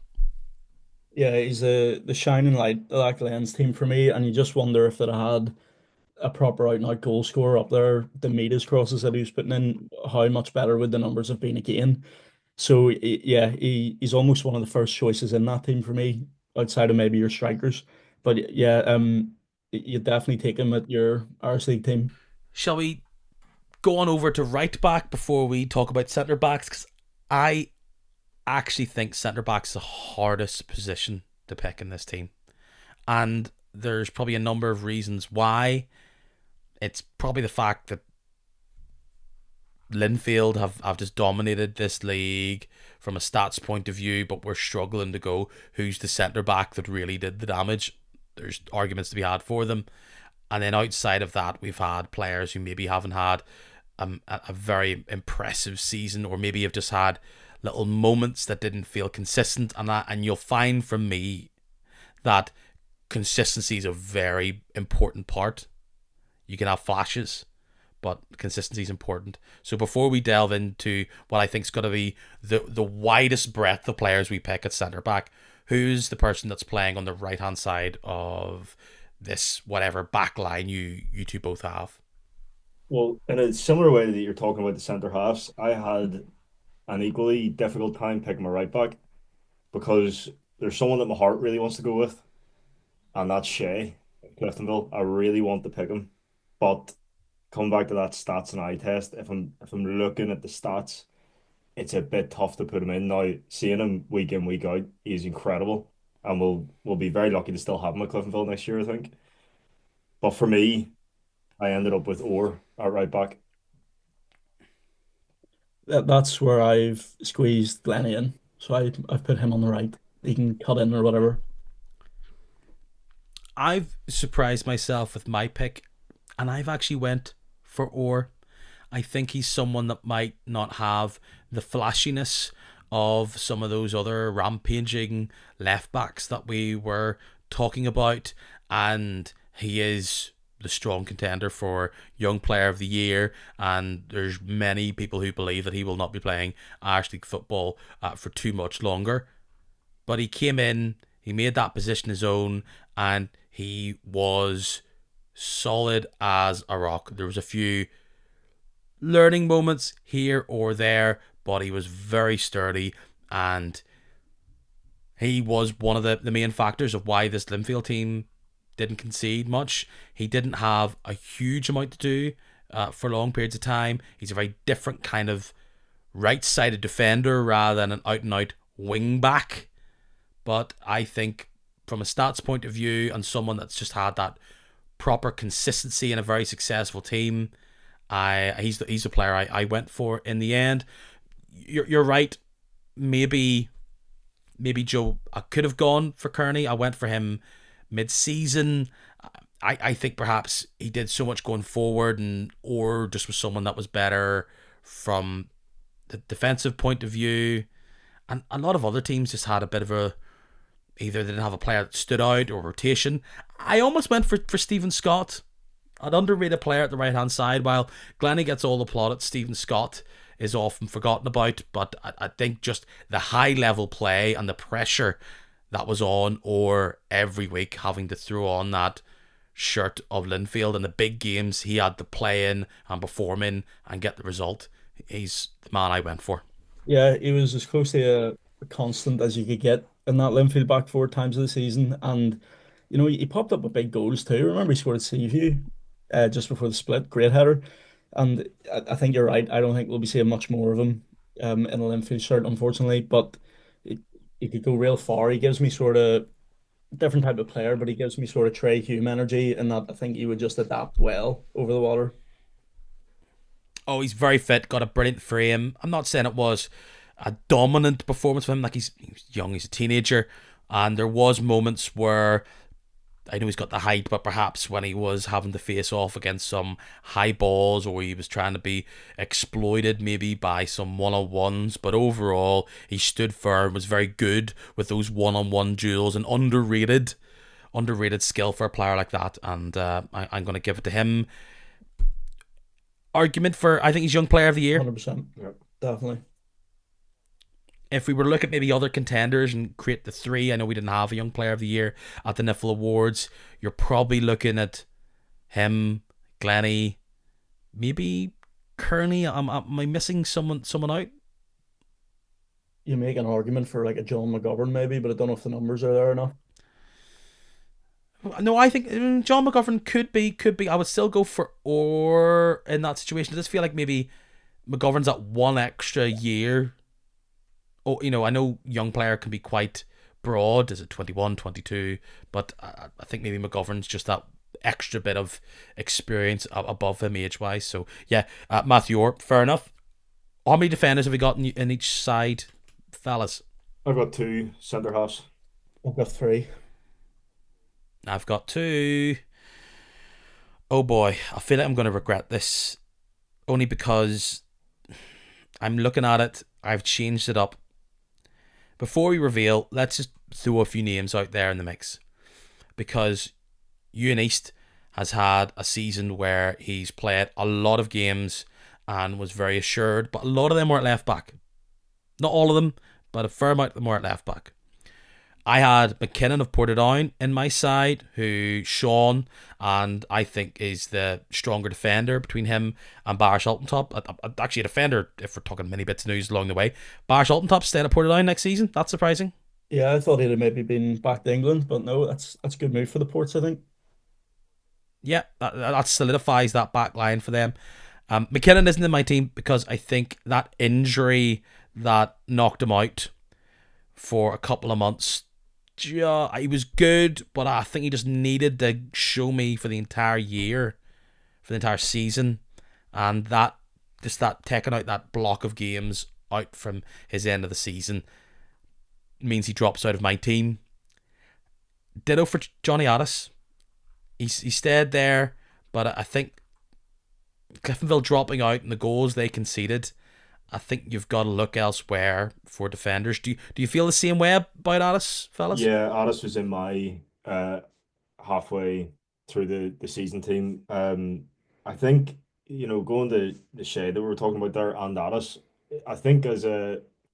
Yeah, he's the shining light of that Glens team for me, and you just wonder if they'd have had a proper out and out goal scorer up there to meet his crosses that he was putting in, how much better would the numbers have been again? So yeah, he's almost one of the first choices in that team for me, outside of maybe your strikers. But yeah, you definitely take him at your Irish League team. Shall we go on over to right back before we talk about centre backs? Because I actually think centre back's the hardest position to pick in this team. And there's probably a number of reasons why. It's probably the fact that Linfield have just dominated this league from a stats point of view, but we're struggling to go who's the centre back that really did the damage. There's arguments to be had for them. And then outside of that, we've had players who maybe haven't had a very impressive season, or maybe have just had little moments that didn't feel consistent. And you'll find from me that consistency is a very important part. You can have flashes, but consistency is important. So before we delve into what I think is going to be the widest breadth of players we pick at centre back, who's the person that's playing on the right hand side of this whatever back line you two both have? Well, in a similar way that you're talking about the centre halves, I had an equally difficult time picking my right back because there's someone that my heart really wants to go with, and that's Shea of Cliftonville. I really want to pick him, but coming back to that stats and eye test, if I'm looking at the stats, it's a bit tough to put him in now. Seeing him week in week out, he's incredible, and we'll be very lucky to still have him at Cliftonville next year, I think. But for me, I ended up with Orr at right back. That's where I've squeezed Glennie in. So I've put him on the right. He can cut in or whatever. I've surprised myself with my pick, and I've actually went for Orr. I think he's someone that might not have the flashiness of some of those other rampaging left backs that we were talking about, and he is the strong contender for Young Player of the Year, and there's many people who believe that he will not be playing Irish League football for too much longer. But he came in, he made that position his own, and he was solid as a rock. There was a few learning moments here or there, but he was very sturdy, and he was one of the main factors of why this Linfield team didn't concede much. He didn't have a huge amount to do for long periods of time. He's a very different kind of right-sided defender rather than an out-and-out wing-back. But I think from a stats point of view, and someone that's just had that proper consistency in a very successful team, he's the player I went for in the end. You're right. Maybe Joe, I could have gone for Kearney. I went for him mid-season. I think perhaps he did so much going forward, or just was someone that was better from the defensive point of view. And a lot of other teams just had a bit of either they didn't have a player that stood out or rotation. I almost went for Stephen Scott, an underrated player at the right hand side. While Glennie gets all the plaudits, Stephen Scott is often forgotten about. But I think just the high level play and the pressure that was on, or every week having to throw on that shirt of Linfield in the big games, he had to play in and perform in and get the result. He's the man I went for. Yeah, he was as close to a constant as you could get in that Linfield back 4 times of the season. And, he popped up with big goals too. Remember, he scored at Seaview just before the split. Great header. And I think you're right. I don't think we'll be seeing much more of him in a Linfield shirt, unfortunately. But he could go real far. He gives me sort of different type of player, but he gives me sort of Trey Hume energy, and that I think he would just adapt well over the water. Oh, he's very fit, got a brilliant frame. I'm not saying it was a dominant performance for him. Like, he was young, he's a teenager, and there was moments where I know he's got the height, but perhaps when he was having to face off against some high balls, or he was trying to be exploited maybe by some one-on-ones. But overall, he stood firm, was very good with those one-on-one duels, and underrated skill for a player like that. And I'm going to give it to him. argument for, I think he's Young Player of the Year. 100%. Yep. Definitely. If we were to look at maybe other contenders and create the three, I know we didn't have a Young Player of the Year at the Niffle Awards. You're probably looking at him, Glennie, maybe Kearney. Am I missing someone out? You make an argument for like a John McGovern maybe, but I don't know if the numbers are there enough. No, I think John McGovern could be. I would still go for or in that situation. I just feel like maybe McGovern's at one extra year. Oh, I know young player can be quite broad. Is it 21, 22? But I think maybe McGovern's just that extra bit of experience above him age wise. So yeah, Matthew Orr, fair enough. How many defenders have we got in each side, fellas? I've got two centre halves. I've got three. I've got two. Oh boy, I feel like I'm going to regret this only because I'm looking at it. I've changed it up. Before we reveal, let's just throw a few names out there in the mix because Ewan East has had a season where he's played a lot of games and was very assured, but a lot of them were at left back. Not all of them, but a fair amount of them were at left back. I had McKinnon of Portadown in my side, who Sean and I think is the stronger defender between him and Barish Altentop. Actually, a defender, if we're talking many bits of news along the way. Barish Altentop staying at Portadown next season. That's surprising. Yeah, I thought he'd have maybe been back to England, but no, that's a good move for the Ports, I think. Yeah, that solidifies that back line for them. McKinnon isn't in my team because I think that injury that knocked him out for a couple of months, he was good, but I think he just needed to show me for the entire year, for the entire season, and that taking out that block of games out from his end of the season means he drops out of my team. Ditto for Johnny Addis. He stayed there, but I think Cliftonville dropping out and the goals they conceded, I think you've got to look elsewhere for defenders. Do you feel the same way about Addis, fellas? Yeah, Addis was in my halfway through the season team. I think, going to the shade that we were talking about there and Addis, I think as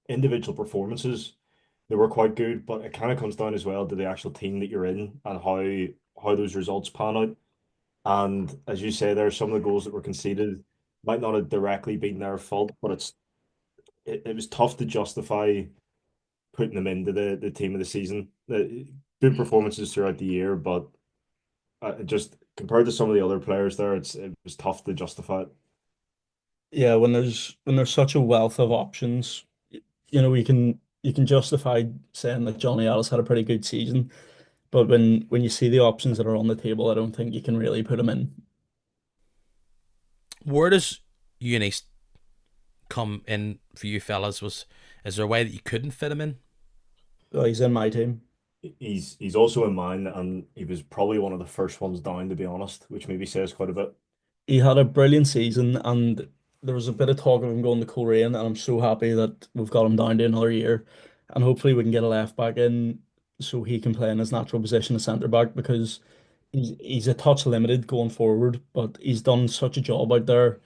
individual performances, they were quite good, but it kind of comes down as well to the actual team that you're in and how those results pan out. And as you say, there are some of the goals that were conceded might not have directly been their fault, but it was tough to justify putting them into the team of the season. Good performances throughout the year, but just compared to some of the other players there, it was tough to justify it. Yeah, when there's such a wealth of options, you can justify saying that Johnny Alice had a pretty good season, but when you see the options that are on the table, I don't think you can really put him in. Where does Eunice come in for you fellas? Is there a way that you couldn't fit him in? Oh, he's in my team. He's also in mine, and he was probably one of the first ones down, to be honest, which maybe says quite a bit. He had a brilliant season, and there was a bit of talk of him going to Coleraine, and I'm so happy that we've got him down to another year, and hopefully we can get a left back in so he can play in his natural position of centre back because he's a touch limited going forward, but he's done such a job out there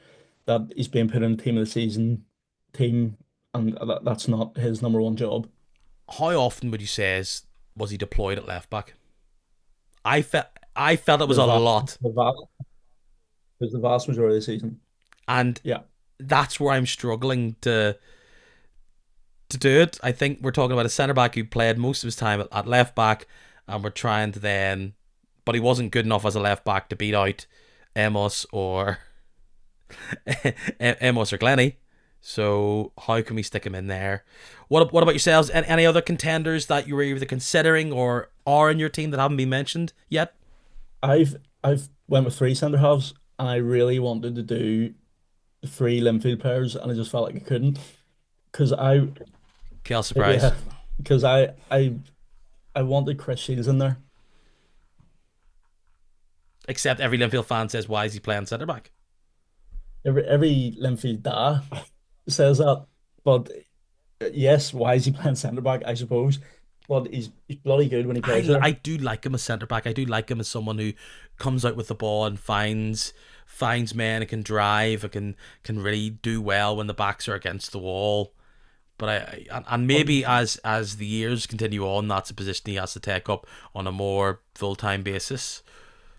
that he's being put in team of the season team, and that's not his number one job. How often would you say was he deployed at left back? I felt it was The a vast, lot, the vast, it was the vast majority of the season. and Yeah. that's where I'm struggling to do it. I think we're talking about a centre back who played most of his time at left back, and we're trying to then, but he wasn't good enough as a left back to beat out Amos or Amos or Glennie. So how can we stick him in there? What about yourselves? Any other contenders that you were either considering or are in your team that haven't been mentioned yet? I've went with three centre halves, and I really wanted to do three Linfield players, and I just felt like I couldn't because Kill surprise. yeah, because I wanted Chris Shields in there. Except every Linfield fan says, why is he playing centre back? Every Linfield da says that, but yes, why is he playing centre back? I suppose but he's bloody good when he plays I there. do like him as centre back. I do like him as someone who comes out with the ball and finds men and can drive and can really do well when the backs are against the wall. But and maybe 100%. as the years continue on, that's a position he has to take up on a more full time basis.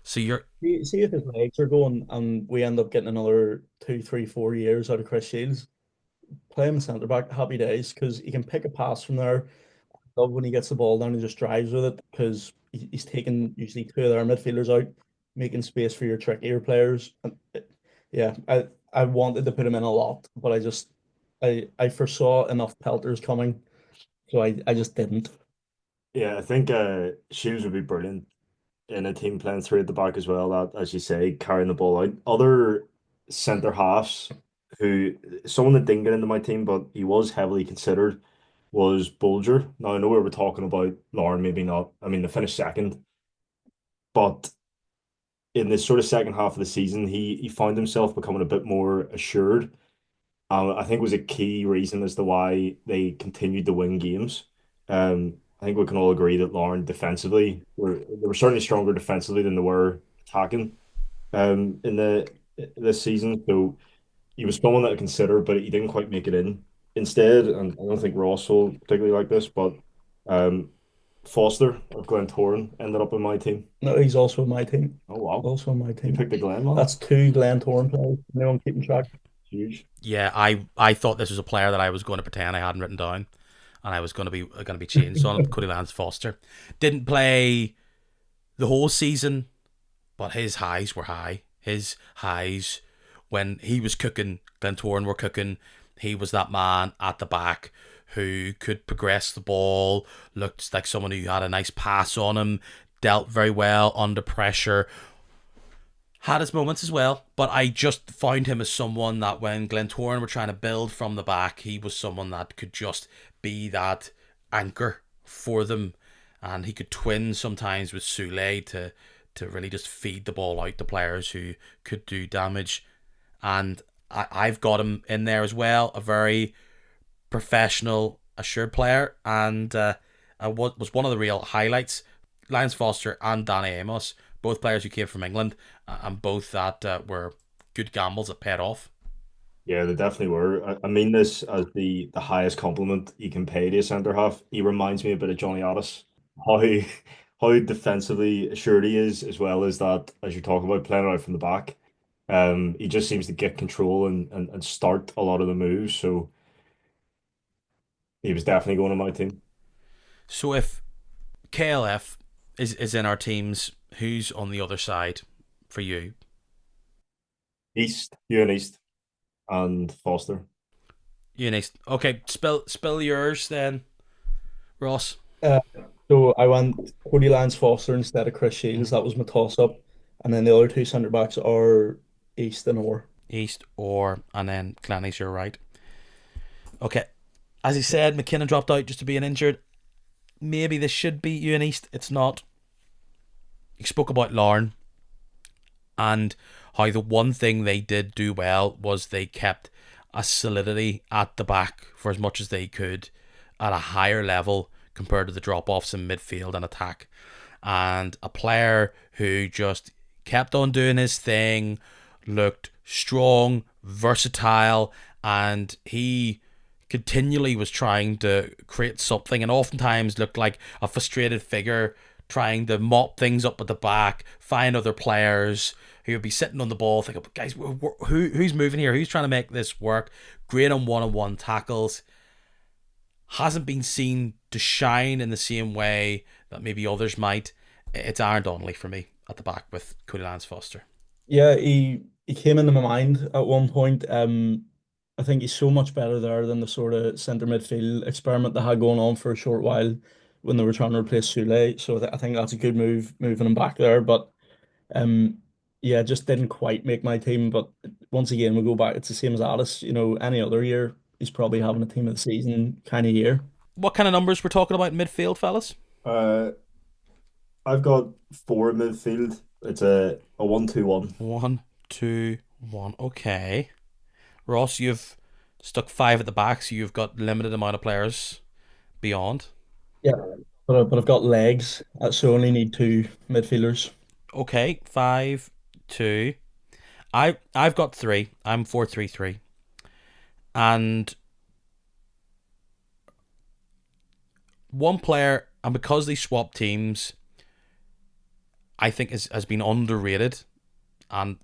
So you're See if his legs are going and we end up getting another 2, 3, 4 years out of Chris Shields. Play him centre back, happy days, because he can pick a pass from there. Love when he gets the ball down and just drives with it because he's taking usually two of their midfielders out, making space for your trickier players. And yeah, I wanted to put him in a lot, but I foresaw enough pelters coming, so I just didn't. Yeah, I think Shields would be brilliant in a team playing three at the back as well. That, as you say, carrying the ball out. Other centre halves who someone that didn't get into my team, but he was heavily considered was Bulger. Now I know we were talking about Lauren, maybe not. I mean, they finished second, but in this sort of second half of the season, he found himself becoming a bit more assured. I think was a key reason as to why they continued to win games. I think we can all agree that Lauren defensively they were certainly stronger defensively than they were attacking in the this season. So he was someone that I considered, but he didn't quite make it in. Instead, and I don't think Ross will particularly like this, but um, Foster of Glentoran ended up in my team. No, he's also on my team. Oh wow, Also on my you team. picked the Glen man. That's two Glentoran players. Anyone keeping track? Huge. yeah. I thought this was a player that I was going to pretend I hadn't written down, and I was going to be changed on Cody Lance Foster. Didn't play the whole season, but his highs were high. His highs when he was cooking, Glentoran were cooking. He was that man at the back who could progress the ball, looked like someone who had a nice pass on him, dealt very well under pressure, had his moments as well. But I just found him as someone that when Glentoran were trying to build from the back, he was someone that could just be that anchor for them. And he could twin sometimes with Sule to really just feed the ball out to players who could do damage. And I've got him in there as well, a very professional, assured player, and was one of the real highlights. Lance Foster and Danny Amos, both players who came from England, and both that were good gambles that paid off. Yeah, they definitely were. I mean this as the highest compliment you can pay to a centre half. He reminds me a bit of Johnny Addis. How how defensively assured he is, as well as that, as you're talking about, playing it out from the back. He just seems to get control and start a lot of the moves. So he was definitely going on my team. So if KLF is in our teams, who's on the other side for you? East, you and East, and Foster. You next. Okay, spill yours then, Ross. Uh, so I went Cody Lance Foster instead of Chris Shields. That was my toss up. And then the other two centre backs are East and Orr. East or and then Clanny's your right. Okay. As he said, McKinnon dropped out just to being injured. Maybe this should be you and East. It's not. He spoke about Larne and how the one thing they did do well was they kept a solidity at the back for as much as they could at a higher level compared to the drop offs in midfield and attack. And a player who just kept on doing his thing, looked strong, versatile, and he continually was trying to create something and oftentimes looked like a frustrated figure trying to mop things up at the back, find other players who would be sitting on the ball thinking, guys, who's moving here? Who's trying to make this work? Great on one-on-one tackles. Hasn't been seen to shine in the same way that maybe others might. It's Aaron Donnelly for me at the back with Cody Lance Foster. Yeah, he came into my mind at one point. I think he's so much better there than the sort of centre midfield experiment they had going on for a short while when they were trying to replace Sule. So I think that's a good move, moving him back there. But um, yeah, just didn't quite make my team. But once again, we go back. It's the same as Alice. Any other year, he's probably having a team of the season kind of year. What kind of numbers we're talking about in midfield, fellas? Uh, I've got four in midfield. It's a 1-2-1. 1, 2, 1. Okay. Ross, you've stuck five at the back, so you've got limited amount of players beyond. Yeah. but I've got legs, so I only need two midfielders. Okay, 5-2. I've got three. I'm 4-3-3, and one player, and because they swap teams, I think has been underrated and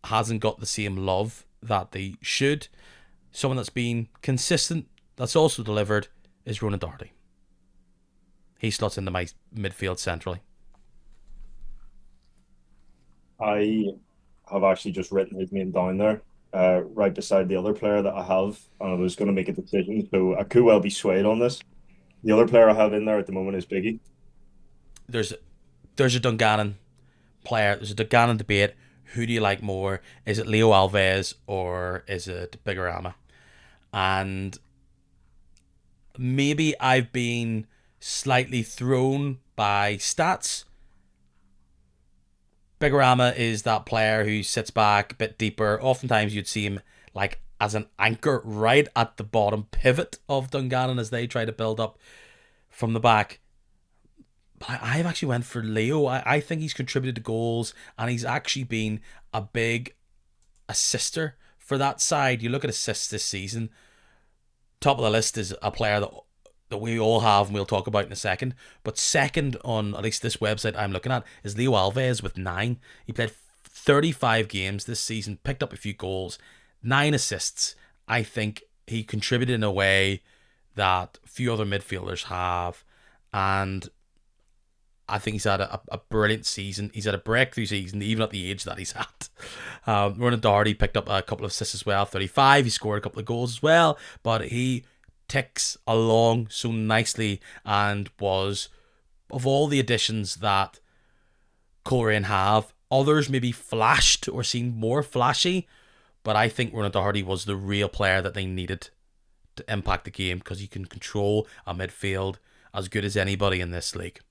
hasn't got the same love that they should. Someone that's been consistent, that's also delivered, is Ronan Doherty. He slots into my midfield centrally. I have actually just written his name down there, right beside the other player that I have, and I was going to make a decision, so I could well be swayed on this. The other player I have in there at the moment is Biggie. There's there's a Dungannon player. There's a Dungannon debate. Who do you like more? Is it Leo Alves or is it Bigorama? And maybe I've been slightly thrown by stats. Bigorama is that player who sits back a bit deeper. Oftentimes you'd see him like as an anchor right at the bottom pivot of Dungannon as they try to build up from the back. But I've actually went for Leo. I think he's contributed to goals and he's actually been a big assister for that side. You look at assists this season, top of the list is a player that we all have and we'll talk about in a second. But second on at least this website I'm looking at is Leo Alves with 9. He played 35 games this season, picked up a few goals, 9 assists. I think he contributed in a way that few other midfielders have. And I think he's had a brilliant season. He's had a breakthrough season, even at the age that he's at. Ronan Doherty picked up a couple of assists as well, 35. He scored a couple of goals as well, but he ticks along so nicely and was, of all the additions that Coleraine have, others maybe flashed or seemed more flashy, but I think Ronan Doherty was the real player that they needed to impact the game because he can control a midfield as good as anybody in this league.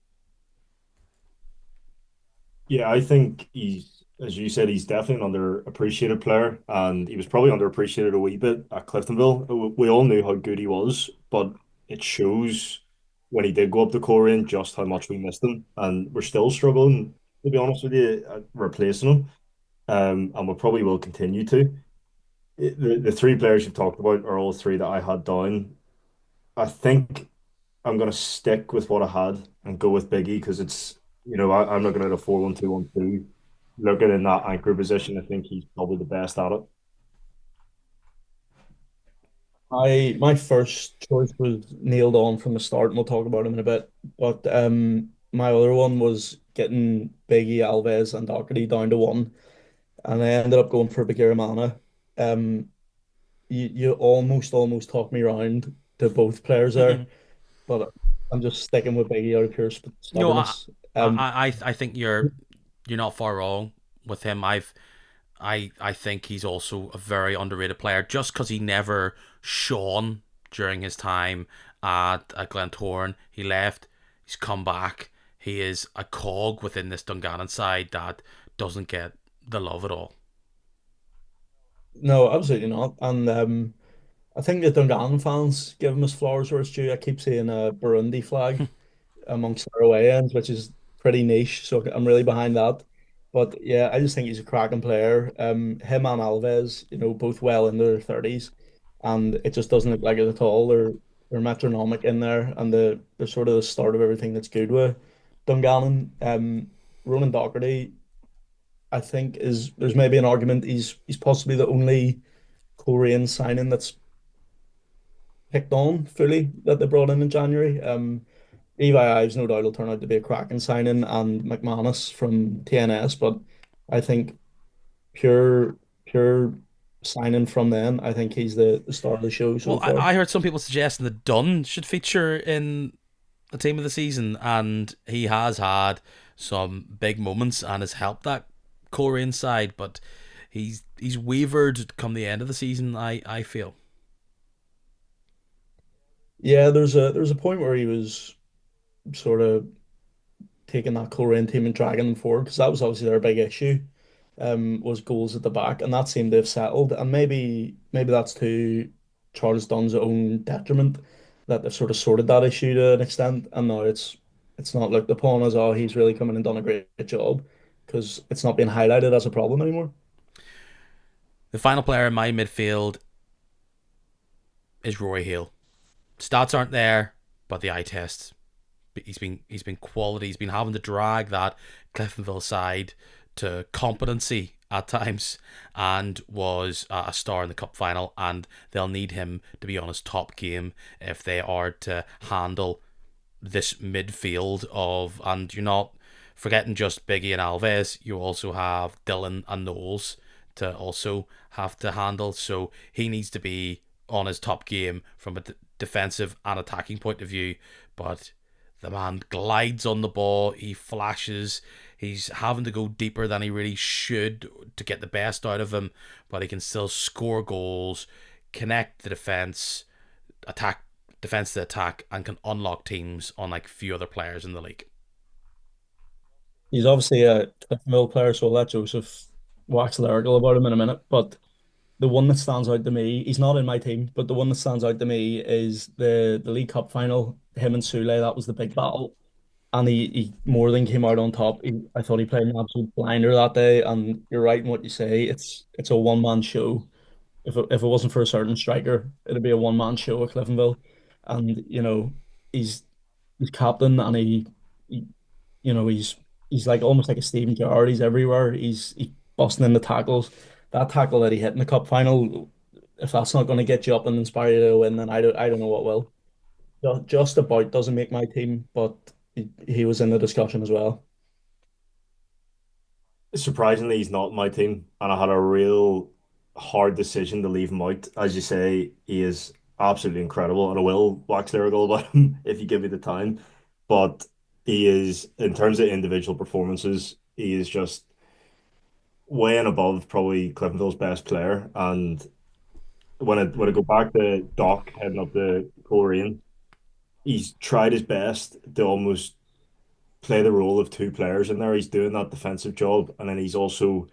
Yeah, I think he's, as you said, he's definitely an underappreciated player, and he was probably underappreciated a wee bit at Cliftonville. We all knew how good he was, but it shows when he did go up the core in just how much we missed him, and we're still struggling, to be honest with you, at replacing him. And we probably will continue to. The three players you've talked about are all three that I had down. I think I'm gonna stick with what I had and go with Biggie because I'm looking at a 4-1-2-1-2. Looking in that anchor position, I think he's probably the best at it. My first choice was nailed on from the start, and we'll talk about him in a bit. But my other one was getting Biggie, Alves, and Doherty down to one, and I ended up going for Bagheera Mana. Um, you almost talked me round to both players there, but I'm just sticking with Biggie out of pure No, I, stubbornness. I think you're not far wrong with him. I think he's also a very underrated player just because he never shone during his time at Glentoran. He left, he's come back. He is a cog within this Dungannon side that doesn't get the love at all. No, absolutely not. And I think the Dungannon fans give him his flowers where it's due. I keep seeing a Burundi flag amongst their away ends, which is pretty niche. So I'm really behind that. But yeah, I just think he's a cracking player. Him and Alves, both well into their 30s, and it just doesn't look like it at all. They're metronomic in there, and they're sort of the start of everything that's good with Dungannon. Ronan Doherty, I think is there's maybe an argument he's possibly the only Korean signing that's picked on fully that they brought in January. Levi Ives, no doubt, will turn out to be a cracking signing, and McManus from TNS. But I think pure, pure signing from then, I think he's the star of the show so Well, far. I heard some people suggesting that Dunn should feature in the team of the season, and he has had some big moments and has helped that Korean side, but he's wavered come the end of the season. I feel. Yeah, there's a point where he was sort of taking that Korean team and dragging them forward because that was obviously their big issue. Was goals at the back, and that seemed to have settled. And maybe that's to Charles Dunn's own detriment that they've sort of sorted that issue to an extent, and now it's not looked upon as, oh, he's really come in and done a great job, because it's not being highlighted as a problem anymore. The final player in my midfield is Rory Hale. Stats aren't there, but the eye test. He's been quality. He's been having to drag that Cliftonville side to competency at times, and was a star in the cup final. And they'll need him to be on his top game if they are to handle this midfield of. And you're not forgetting just Biggie and Alves. You also have Dylan and Knowles to also have to handle. So he needs to be on his top game from a defensive and attacking point of view. But the man glides on the ball. He flashes. He's having to go deeper than he really should to get the best out of him, but he can still score goals, connect the defense, attack defense to attack, and can unlock teams unlike few other players in the league. He's obviously a Cliftonville player, so I'll let Joseph wax lyrical about him in a minute. But the one that stands out to me, he's not in my team, but the one that stands out to me is the League Cup final. Him and Sule, that was the big battle, and he more than came out on top. I thought he played an absolute blinder that day. And you're right in what you say. It's a one man show. If it wasn't for a certain striker, it'd be a one man show at Cliftonville. And he's he's captain, and he he's like almost like a Steven Gerrard. He's everywhere. He's busting in the tackles. That tackle that he hit in the cup final, if that's not going to get you up and inspire you to win, then I don't know what will. Just about doesn't make my team, but he was in the discussion as well. Surprisingly, he's not my team, and I had a real hard decision to leave him out. As you say, he is absolutely incredible, and I will wax lyrical about him if you give me the time. But he is, in terms of individual performances, he is just way and above probably Cliftonville's best player. And when I go back to Doc heading up the Coleraine, he's tried his best to almost play the role of two players in there. He's doing that defensive job, and then he's also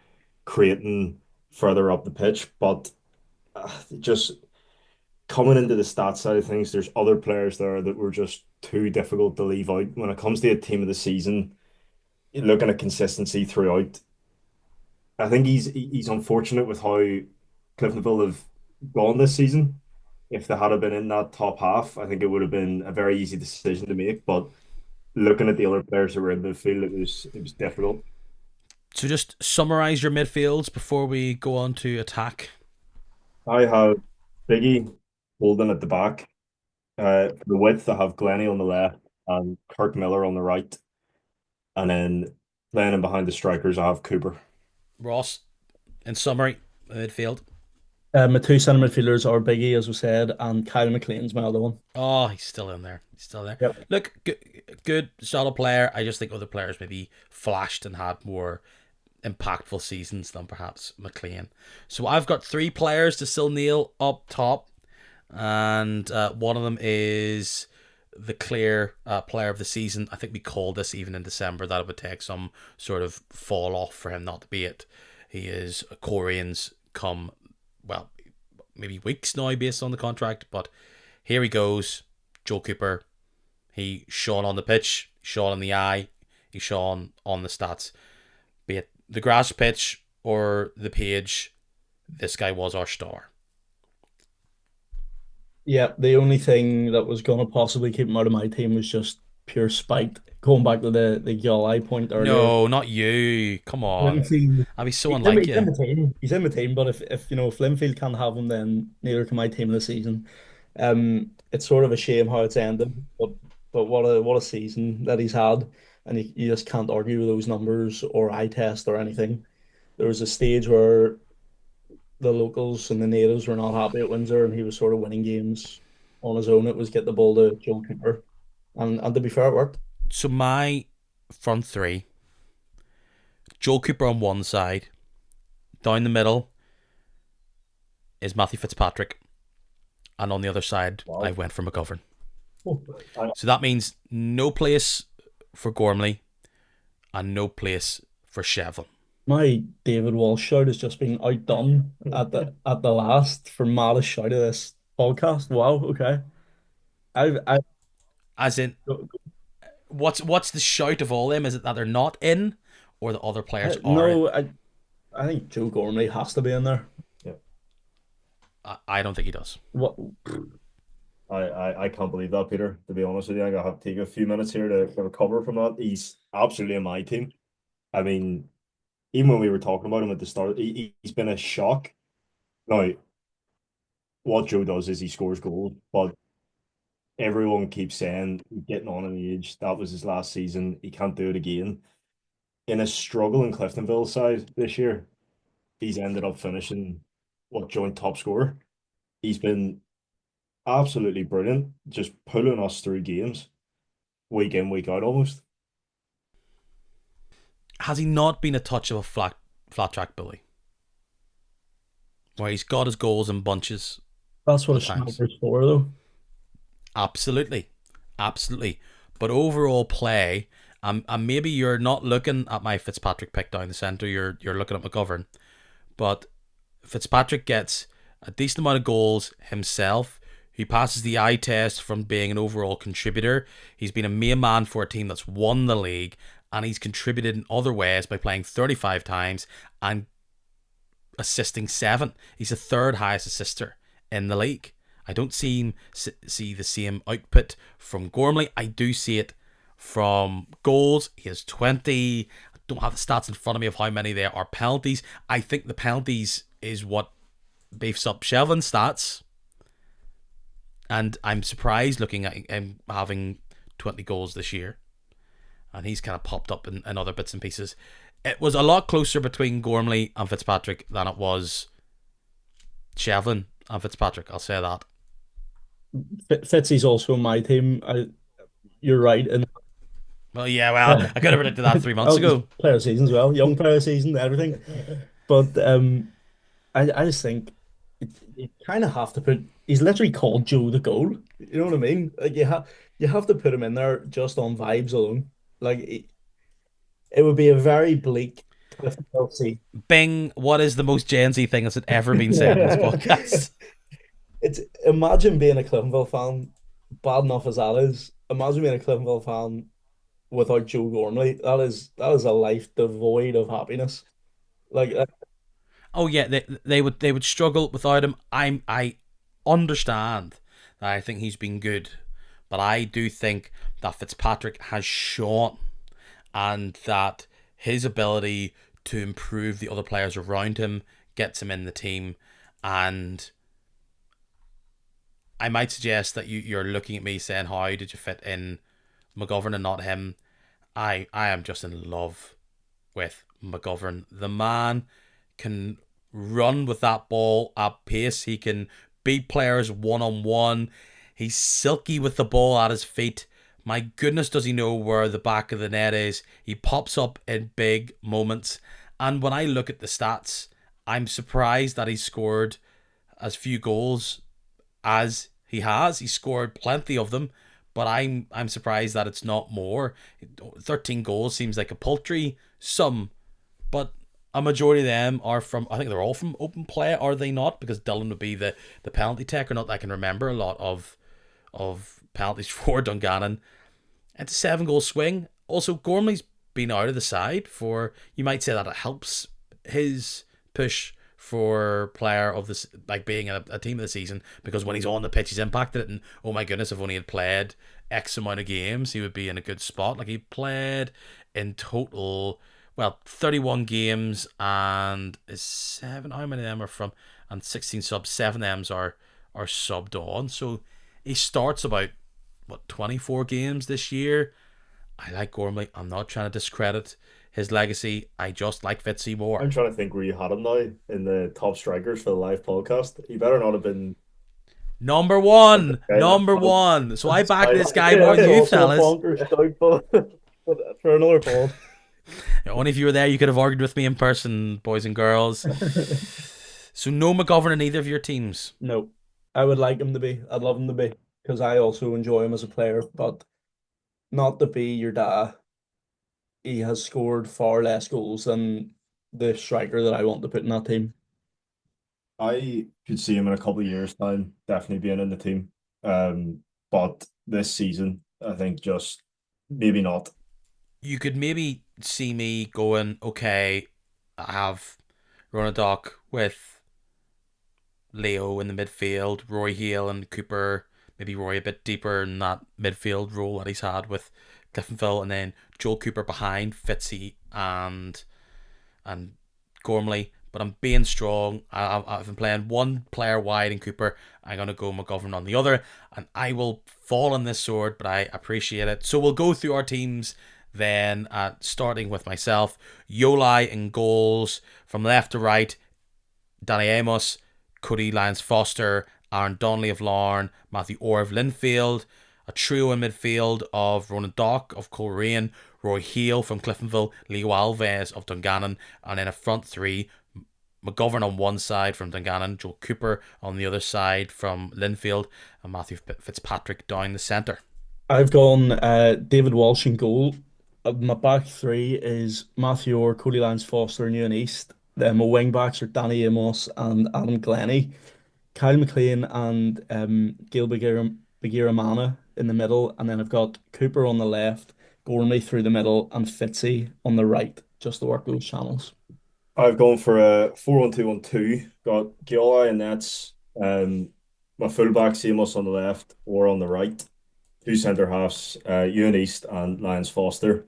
creating further up the pitch. But just coming into the stats side of things, there's other players there that were just too difficult to leave out. When it comes to a team of the season, looking at consistency throughout, I think he's unfortunate with how Cliftonville have gone this season. If they had have been in that top half, I think it would have been a very easy decision to make. But looking at the other players who were in the field, it was difficult. So just summarize your midfields before we go on to attack. I have Biggie holding at the back. For the width, I have Glennie on the left and Kirk Miller on the right. And then playing in behind the strikers, I have Cooper. Ross, in summary, midfield. My two centre midfielders are Biggie, as we said, and Kyle McLean's my other one. Oh, he's still in there. He's still there. Yep. Look, good, solid player. I just think other players maybe flashed and had more impactful seasons than perhaps McCallion. So I've got three players to still nail up top, and one of them is the clear player of the season. I think we called this even in December that it would take some sort of fall off for him not to be it. He is Koreans come, well, maybe weeks now based on the contract, but here he goes. Joe Cooper. He shone on the pitch, shone in the eye, he shone on the stats. Be it the grass pitch or the page, this guy was our star. Yeah, the only thing that was going to possibly keep him out of my team was just pure spite. Going back to the Yolai point earlier, No, not you. Come on. Linfield, I'd be so unlike he's in you. the team. He's in the team, but if Linfield can't have him, then neither can my team of the season. It's sort of a shame how it's ended, but what a season that he's had, and you just can't argue with those numbers or eye test or anything. There was a stage where the locals and the natives were not happy at Windsor, and he was sort of winning games on his own. It was get the ball to Joe Cooper, and to be fair, it worked. So my front three, Joel Cooper on one side, down the middle is Matthew Fitzpatrick, and on the other side, I Wow. went for McGovern. I, So that means no place for Gormley and no place for Shevlin. My David Walsh shout has just been outdone at the last for maddest shout of this podcast. Wow, okay. I As in, what's the shout of all them? Is it that they're not in, or the other players are in? No, I think Joe Gormley has to be in there. Yeah. I don't think he does. What? I can't believe that, Peter. To be honest with you, I'm gonna have to take a few minutes here to recover from that. He's absolutely in my team. I mean, even when we were talking about him at the start, he's been a shock. Now, what Joe does is he scores goals, but everyone keeps saying getting on in age. That was his last season. He can't do it again. In a struggling Cliftonville side this year, he's ended up finishing what joint top scorer. He's been absolutely brilliant, just pulling us through games week in, week out almost. Has he not been a touch of a flat track bully, where he's got his goals in bunches That's what a at times? striker's for, though. Absolutely, absolutely. But overall play, and maybe you're not looking at my Fitzpatrick pick down the centre. You're looking at McGovern. But Fitzpatrick gets a decent amount of goals himself. He passes the eye test from being an overall contributor. He's been a main man for a team that's won the league, and he's contributed in other ways by playing 35 times and assisting 7. He's the third highest assister in the league. I don't see him see the same output from Gormley. I do see it from goals. He has 20. I don't have the stats in front of me of how many there are penalties. I think the penalties is what beefs up Shelvin's stats. And I'm surprised looking at him having 20 goals this year. And he's kind of popped up in other bits and pieces. It was a lot closer between Gormley and Fitzpatrick than it was Shelvin and Fitzpatrick. I'll say that. Fitzy's also in my team. You're right, and Well, yeah, well, I could have predicted that 3 months ago. player season as well, young player season, everything. But I just think you kind of have to put. He's literally called Joe the goal. You know what I mean? Like you have to put him in there just on vibes alone. Like it would be a very bleak Clifton Chelsea. Bing, what is the most Gen Z thing that's ever been said in this podcast? It's imagine being a Cliftonville fan, bad enough as that is. Imagine being a Cliftonville fan without Joe Gormley. That is a life devoid of happiness. Like Oh yeah, they would struggle without him. I understand that I think he's been good, but I do think that Fitzpatrick has shown and that his ability to improve the other players around him gets him in the team. And I might suggest that you're looking at me saying, how did you fit in McGovern and not him? I am just in love with McGovern. The man can run with that ball at pace. He can beat players one on one. He's silky with the ball at his feet. My goodness, does he know where the back of the net is? He pops up in big moments. And when I look at the stats, I'm surprised that he's scored as few goals as he has. He scored plenty of them, but I'm surprised that it's not more. 13 goals seems like a paltry sum, but a majority of them are from, I think they're all from open play, are they not? Because Dylan would be the penalty taker. Not that I can remember a lot of penalties for Dungannon. It's a 7-goal swing. Also, Gormley's been out of the side for, you might say that it helps his push for player of this, like being a team of the season, because when he's on the pitch, he's impacted it. And oh my goodness, if only he had played X amount of games, he would be in a good spot. Like he played in total, well, 31 games, and is 7. How many of them are from? And 16 subs. 7 of them are subbed on. So he starts about 24 games this year. I like Gormley. I'm not trying to discredit his legacy. I just like Fitzy more. I'm trying to think where you had him now in the top strikers for the live podcast. He better not have been Number one. okay, Number one. So I back fine. this guy more than you, also a fellas. bonkers shout, but for another pod. Only if you were there, you could have argued with me in person, boys and girls. So no McGovern in either of your teams. No, I would like him to be. I'd love him to be because I also enjoy him as a player, but not to be your dad. He has scored far less goals than the striker that I want to put in that team. I could see him in a couple of years' time, definitely being in the team. But this season, I think just maybe not. You could maybe see me going, okay, I have Ronadoc with Leo in the midfield, Roy Hale and Cooper, maybe Roy a bit deeper in that midfield role that he's had with Cliftonville, and then Joel Cooper behind Fitzy and Gormley. But I'm being strong. I've been playing one player wide in Cooper. I'm going to go McGovern on the other. And I will fall on this sword, but I appreciate it. So we'll go through our teams then, starting with myself. Yolai in goals. From left to right, Danny Amos, Cody Lyons Foster, Aaron Donnelly of Larne, Matthew Orr of Linfield. A trio in midfield of Ronan Dock of Coleraine, Roy Hale from Cliftonville, Leo Alves of Dungannon, and then a front three, McGovern on one side from Dungannon, Joel Cooper on the other side from Linfield, and Matthew Fitzpatrick down the centre. I've gone David Walsh in goal. My back three is Matthew Orr, Cody Lyons Foster, and Ewan East. Then my wing backs are Danny Amos and Adam Glennie. Kyle McCallion and Gail Bagheera in the middle, and then I've got Cooper on the left, Gormley through the middle, and Fitzy on the right, just to work those channels. I've gone for a 4-1-2-1-2. Got Giola and that's my fullback Seamus on the left or on the right. Two centre halves, Ewan East and Lyons Foster.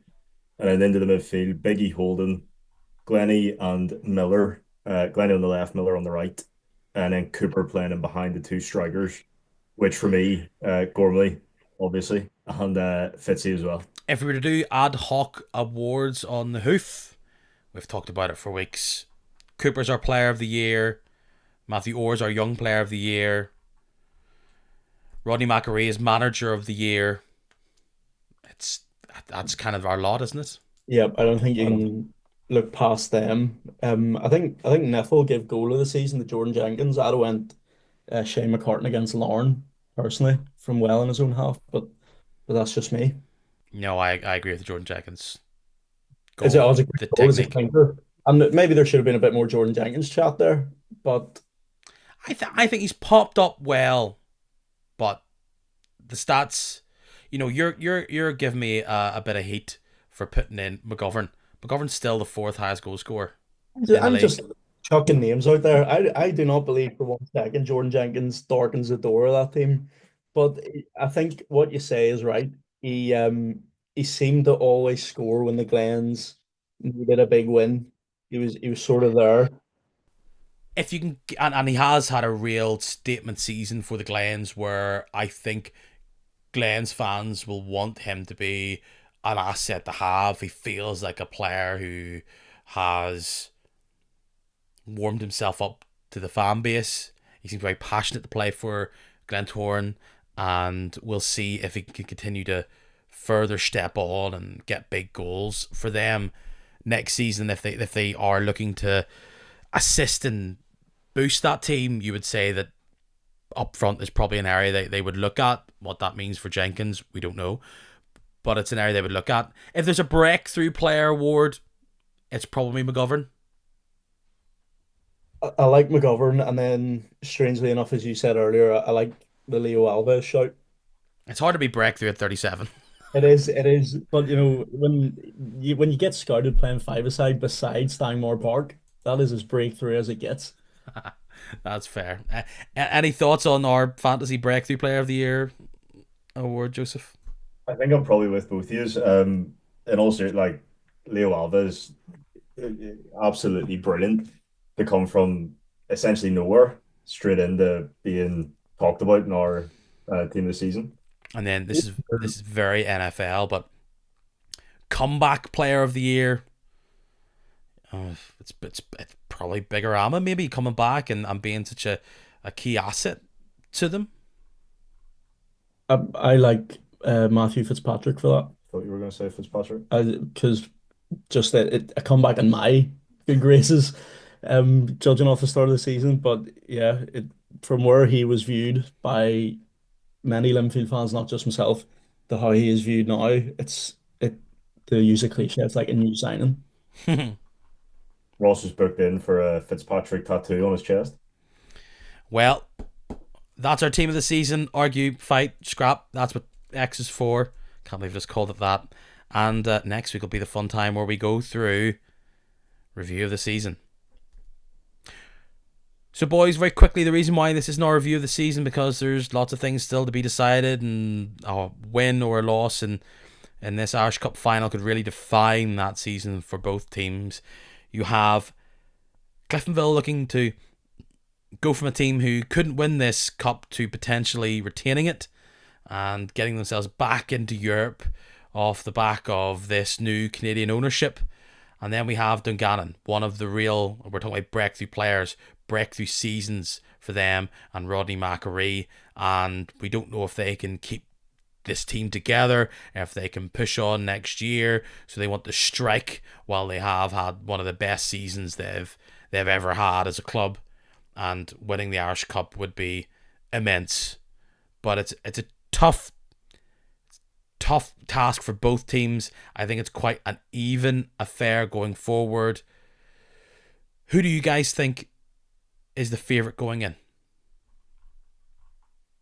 And then into the midfield, Biggie Holden, Glennie and Miller. Glennie on the left, Miller on the right. And then Cooper playing in behind the two strikers, which for me, Gormley, obviously, and Fitzy as well. If we were to do ad hoc awards on the hoof, we've talked about it for weeks. Cooper's our player of the year. Matthew Orr's our young player of the year. Rodney McAree is manager of the year. That's kind of our lot, isn't it? Yeah, I don't think you can look past them. I think Neffel gave goal of the season to Jordan Jenkins. I'd have went Shane McCartan against Larne personally from well in his own half, but that's just me. No, I agree with the Jordan Jenkins Is it goal. was a The great goal as a technique. clinker? And maybe there should have been a bit more Jordan Jenkins chat there, but I think he's popped up well, but the stats, you're giving me a bit of heat for putting in McGovern. McGovern's still the fourth highest goal scorer in the I'm league. just chucking names out there. I do not believe for 1 second Jordan Jenkins darkens the door of that team. But I think what you say is right. He seemed to always score when the Glens needed a big win. He was sort of there. If you can, and he has had a real statement season for the Glens, where I think Glens fans will want him to be an asset to have. He feels like a player who has warmed himself up to the fan base. He seems very passionate to play for Glentoran, and we'll see if he can continue to further step on and get big goals for them next season. If they are looking to assist and boost that team, you would say that up front is probably an area they would look at. What that means for Jenkins, we don't know, but it's an area they would look at. If there's a breakthrough player award, it's probably McGovern. I like McGovern, and then strangely enough, as you said earlier, I like the Leo Alves shout. It's hard to be breakthrough at 37. It is. But when you get scouted playing five-a-side beside Stangmore Park, that is as breakthrough as it gets. That's fair. Any thoughts on our fantasy breakthrough player of the year award, Joseph? I think I'm probably with both of you. And also like Leo Alves, absolutely brilliant to come from essentially nowhere straight into being talked about in our team this season. And then this is very NFL, but comeback player of the year. It's probably Bigger Ama maybe coming back and being such a key asset to them. I like Matthew Fitzpatrick for that. Thought you were going to say Fitzpatrick. Because just a comeback in my good graces, judging off the start of the season. But yeah, from where he was viewed by many Linfield fans, not just myself, to how he is viewed now, it to use a cliche, it's like a new signing. Ross was booked in for a Fitzpatrick tattoo on his chest. Well, that's our team of the season. Argue, fight, scrap. That's what X is for. Can't believe I just called it that. And next week will be the fun time where we go through review of the season. So, boys, very quickly, the reason why this is not a review of the season because there's lots of things still to be decided, and a win or a loss in this Irish Cup final could really define that season for both teams. You have Cliftonville looking to go from a team who couldn't win this cup to potentially retaining it and getting themselves back into Europe off the back of this new Canadian ownership. And then we have Dungannon, one of the real, we're talking about breakthrough players, breakthrough seasons for them and Rodney McAree. And we don't know if they can keep this team together, if they can push on next year. So they want to strike while they have had one of the best seasons they've ever had as a club. And winning the Irish Cup would be immense. But it's a tough task for both teams. I think it's quite an even affair going forward. Who do you guys think is the favourite going in?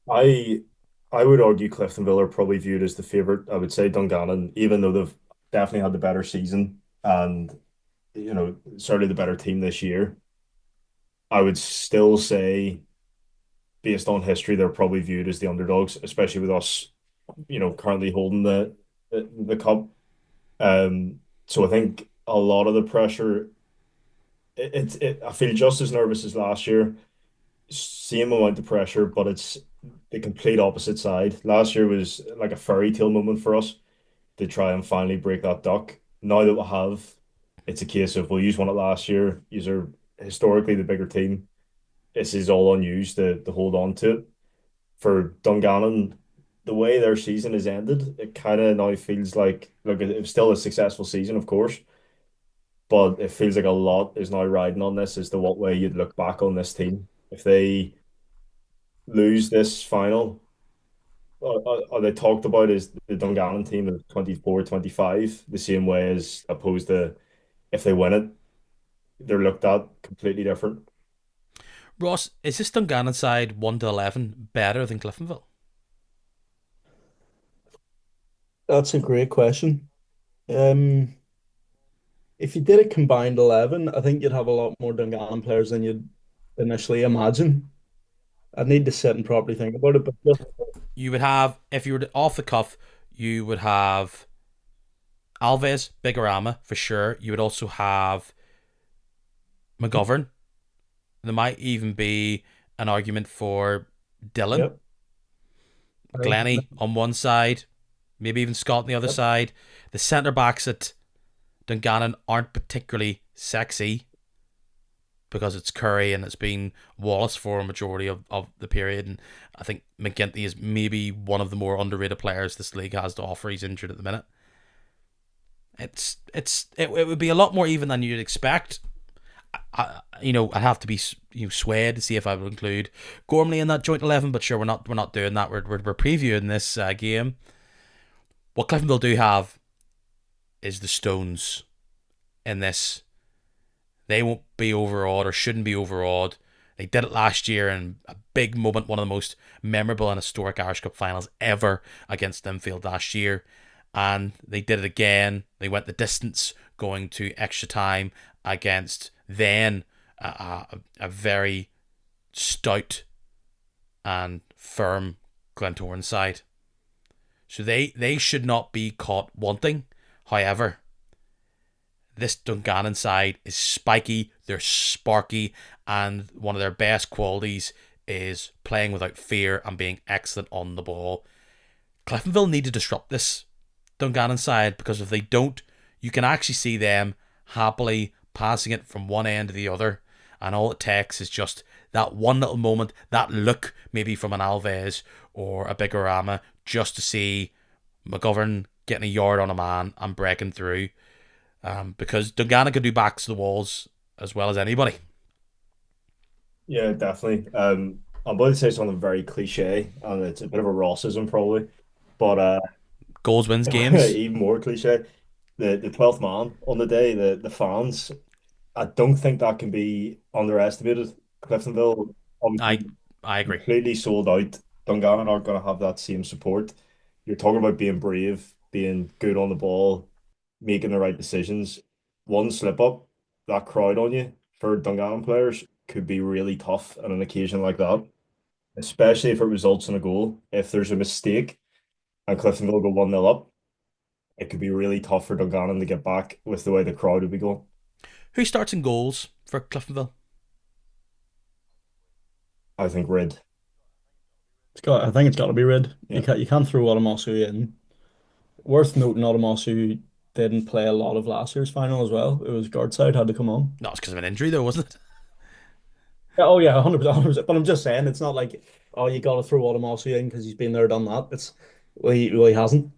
I I would argue Cliftonville are probably viewed as the favourite. I would say Dungannon, even though they've definitely had the better season and certainly the better team this year. I would still say, based on history, they're probably viewed as the underdogs, especially with us, currently holding the cup. So I think a lot of the pressure, I feel just as nervous as last year, same amount of pressure, but it's the complete opposite side. Last year was like a fairy tale moment for us to try and finally break that duck. Now that we have, it's a case of, well, you won it last year. You are historically the bigger team. This is all on you to hold on to it. For Dungannon, the way their season has ended, it kind of now feels like, look, it was still a successful season, of course, but it feels like a lot is now riding on this as to what way you'd look back on this team. If they lose this final, are they talked about as the Dungannon team of 24-25, the same way as opposed to if they win it, they're looked at completely different. Ross, is this Dungannon side 1 to 11 better than Cliftonville? That's a great question. Um, if you did a combined 11, I think you'd have a lot more Dungannon players than you'd initially imagine. I'd need to sit and properly think about it, but You would have, if you were off the cuff, you would have Alves, Bigorama for sure. You would also have McGovern. There might even be an argument for Dylan, yep. Glennie on one side, maybe even Scott on the other Yep. side. The centre backs at Dungannon aren't particularly sexy because it's Curry and it's been Wallace for a majority of the period. And I think McGinty is maybe one of the more underrated players this league has to offer. He's injured at the minute. It would be a lot more even than you'd expect. I'd have to be swayed to see if I would include Gormley in that joint 11, but sure, we're not doing that. We're previewing this game. What Cliftonville do have is the Stones in this. They won't be overawed or shouldn't be overawed. They did it last year in a big moment, one of the most memorable and historic Irish Cup finals ever against Linfield last year. And they did it again. They went the distance going to extra time against then a very stout and firm Glentoran side. So they should not be caught wanting. However, this Dungannon side is spiky, they're sparky, and one of their best qualities is playing without fear and being excellent on the ball. Cliftonville need to disrupt this Dungannon side because if they don't, you can actually see them happily passing it from one end to the other, and all it takes is just that one little moment, that look maybe from an Alves or a Bigorama, just to see McGovern getting a yard on a man and breaking through. Because Dungannon can do backs to the walls as well as anybody. Yeah, definitely. I'm about to say something very cliche, and it's a bit of a Rossism probably, but Goals wins games. even more cliche. The 12th man on the day, the fans. I don't think that can be underestimated. Cliftonville I obviously I agree. completely sold out. Dungannon aren't going to have that same support. You're talking about being brave. being good on the ball, making the right decisions. One slip up, that crowd on you for Dungannon players could be really tough on an occasion like that, especially if it results in a goal. If there's a mistake and Cliftonville go 1-0 up, it could be really tough for Dungannon to get back with the way the crowd would be going. Who starts in goals for Cliftonville? I think Rid. I think it's got to be red. Yeah. You can't throw Automasu in. Worth noting, Automasu didn't play a lot of last year's final as well. It was guard side had to come on. No, it's because of an injury, though, wasn't it? Yeah, oh yeah, 100%, 100%. But I'm just saying, it's not like, oh, you got to throw Automasu in because he's been there, done that. It's well, he hasn't.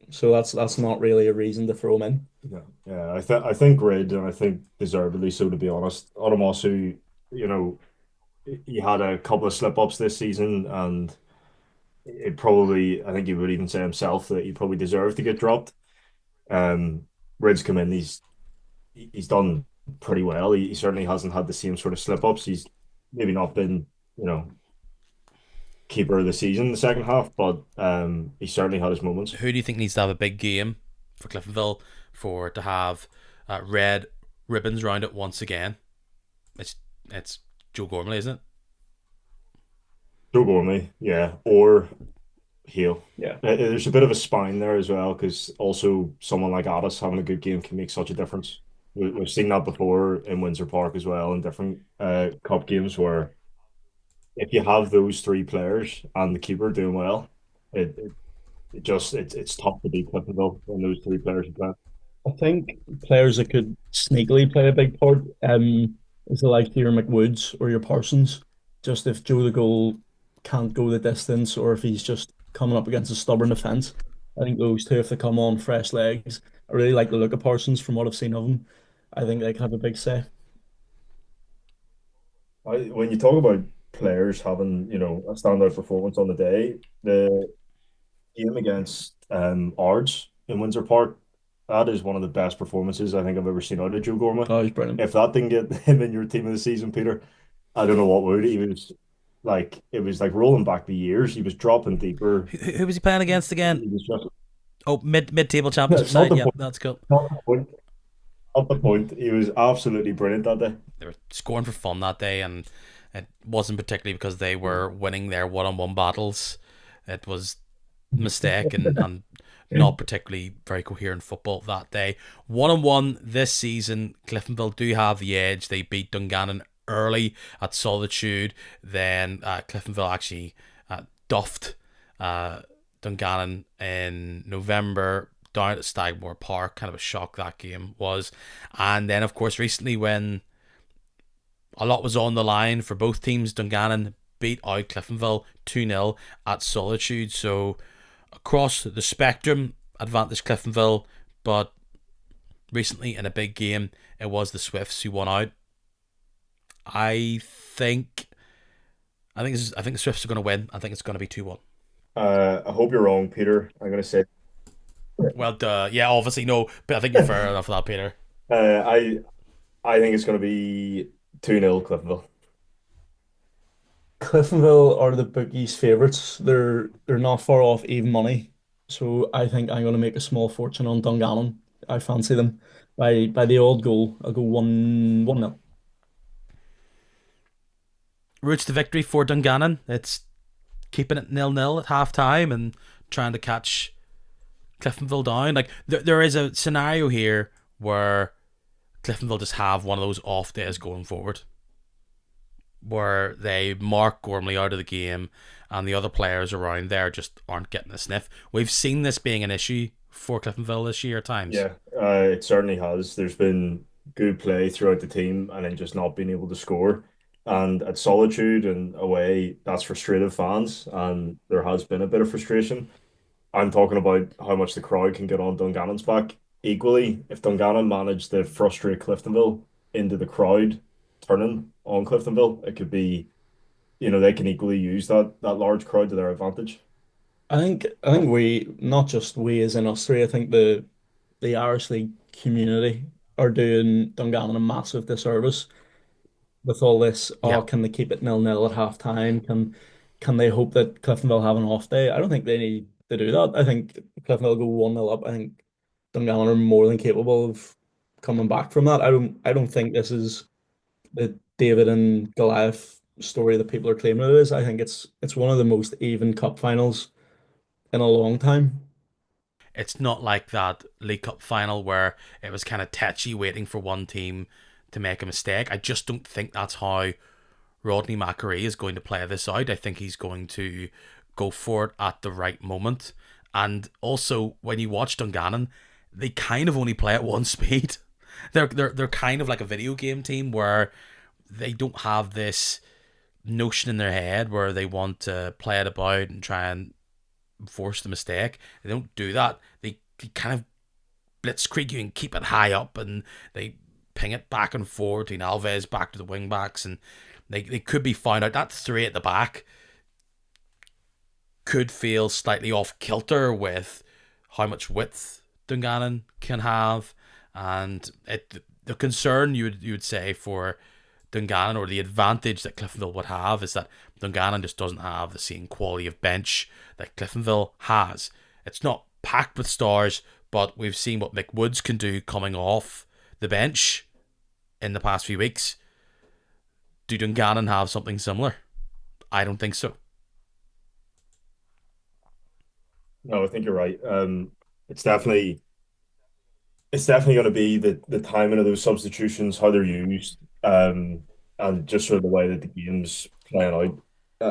So that's not really a reason to throw him in. Yeah, yeah. I think Rid, and I think deservedly so, to be honest. Otomasu, you know, he had a couple of slip ups this season, and it probably, I think he would even say himself that he probably deserved to get dropped. Rid's come in, he's done pretty well. He certainly hasn't had the same sort of slip ups. He's maybe not been, you know, keeper of the season in the second half, but he certainly had his moments. Who do you think needs to have a big game for Cliftonville for to have red ribbons round it once again? It's Joe Gormley, isn't it? Joe Gormley, yeah, or Hale. Yeah. There's a bit of a spine there as well, because also someone like Addis having a good game can make such a difference. We've seen that before in Windsor Park as well in different cup games where if you have those three players and the keeper doing well, it's tough to beat Cliftonville when those three players are playing. I think players that could sneakily play a big part is the like your McWoods or your Parsons. Just if Joe the goal can't go the distance or if he's just coming up against a stubborn defence. I think those two, if they come on fresh legs, I really like the look of Parsons from what I've seen of him. I think they can have a big say. When you talk about players having, a standout performance on the day, the game against Ards in Windsor Park, that is one of the best performances I think I've ever seen out of Joe Gorman. Oh, he's brilliant. If that didn't get him in your team of the season, Peter, I don't know what would. It was like rolling back the years. He was dropping deeper. Who was he playing against again? He was just Oh, mid table championship not side. the Yeah, point. that's cool. Not the point. Not the point. He was absolutely brilliant that day. They were scoring for fun that day, and it wasn't particularly because they were winning their one-on-one battles. It was a mistake and not particularly very coherent football that day. 1-1 this season, Cliftonville do have the edge. They beat Dungannon early at Solitude. Then Cliftonville actually duffed Dungannon in November down at Stagmore Park. Kind of a shock that game was. And then, of course, recently when a lot was on the line for both teams, Dungannon beat out Cliftonville 2-0 at Solitude. So across the spectrum, advantage Cliftonville, but recently in a big game, it was the Swifts who won out. I think the Swifts are going to win. I think it's going to be 2-1. I hope you're wrong, Peter. I'm going to say Well, yeah, obviously no, but I think you're fair enough for that, Peter. I think it's going to be 2-0 Cliftonville. Cliftonville are the bookies' favourites. They're not far off even money. So I think I'm going to make a small fortune on Dungannon. I fancy them by the old goal. I'll go 1-0. Routes to victory for Dungannon. It's keeping it 0-0 at half time and trying to catch Cliftonville down. Like there is a scenario here where Cliftonville just have one of those off days going forward, where they mark Gormley out of the game and the other players around there just aren't getting a sniff. We've seen this being an issue for Cliftonville this year at times. Yeah, it certainly has. There's been good play throughout the team and then just not being able to score. And at Solitude and away, that's frustrated fans, and there has been a bit of frustration. I'm talking about how much the crowd can get on Dungannon's back. Equally, if Dungannon managed to frustrate Cliftonville into the crowd turning on Cliftonville, it could be, they can equally use that large crowd to their advantage. I think we, not just we as in us three, I think the Irish League community are doing Dungannon a massive disservice with all this. Yeah. Oh, can they keep it 0-0 at half time? Can they hope that Cliftonville have an off day? I don't think they need to do that. I think Cliftonville go 1-0 up. I think Dungannon are more than capable of coming back from that. I don't think this is the David and Goliath story that people are claiming it is. I think it's one of the most even cup finals in a long time. It's not like that League Cup final where it was kind of tetchy waiting for one team to make a mistake. I just don't think that's how Rodney McCarry is going to play this out. I think he's going to go for it at the right moment. And also, when you watch Dungannon, they kind of only play at one speed. They're kind of like a video game team where they don't have this notion in their head where they want to play it about and try and force the mistake. They don't do that. They kind of blitzkrieg you and keep it high up, and they ping it back and forth between Alves back to the wing backs, and they could be found out. That three at the back could feel slightly off kilter with how much width Dungannon can have, and the concern you would say for Dungannon, or the advantage that Cliftonville would have, is that Dungannon just doesn't have the same quality of bench that Cliftonville has. It's not packed with stars, but we've seen what Mick Woods can do coming off the bench in the past few weeks. Do Dungannon have something similar? I don't think so. No, I think you're right. It's definitely going to be the timing of those substitutions, how they're used, and just sort of the way that the game's playing out.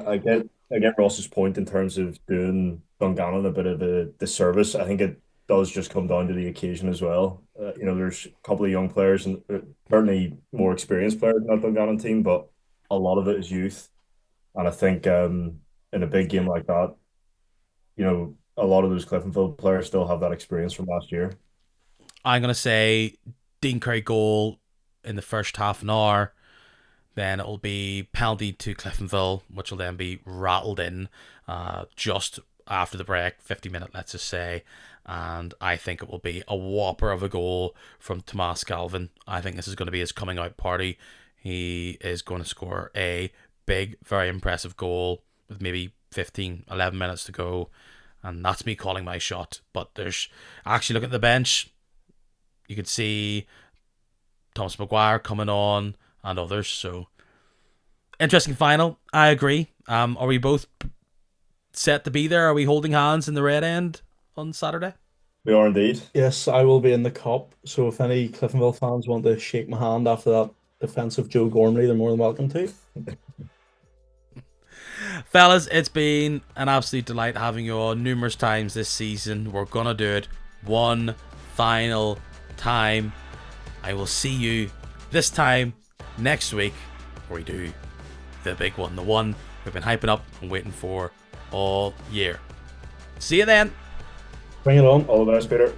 I get Ross's point in terms of doing Dungannon a bit of a disservice. I think it does just come down to the occasion as well. There's a couple of young players and certainly more experienced players in that Dungannon team, but a lot of it is youth. And I think in a big game like that, a lot of those Cliftonville players still have that experience from last year. I'm going to say Dean Curry goal in the first half an hour. Then it'll be penalty to Cliftonville, which will then be rattled in just after the break, 50-minute, let's just say. And I think it will be a whopper of a goal from Tomas Galvin. I think this is going to be his coming out party. He is going to score a big, very impressive goal with maybe 11 minutes to go. And that's me calling my shot. But there's actually, look at the bench. You can see Thomas Maguire coming on and others. So, interesting final. I agree. Are we both set to be there? Are we holding hands in the red end on Saturday? We are indeed. Yes, I will be in the cup. So if any Cliftonville fans want to shake my hand after that defensive Joe Gormley, they're more than welcome to. Fellas, it's been an absolute delight having you on numerous times this season. We're going to do it one final time. I will see you this time next week where we do the big one, the one we've been hyping up and waiting for all year. See you then. Bring it on. All the best, Peter.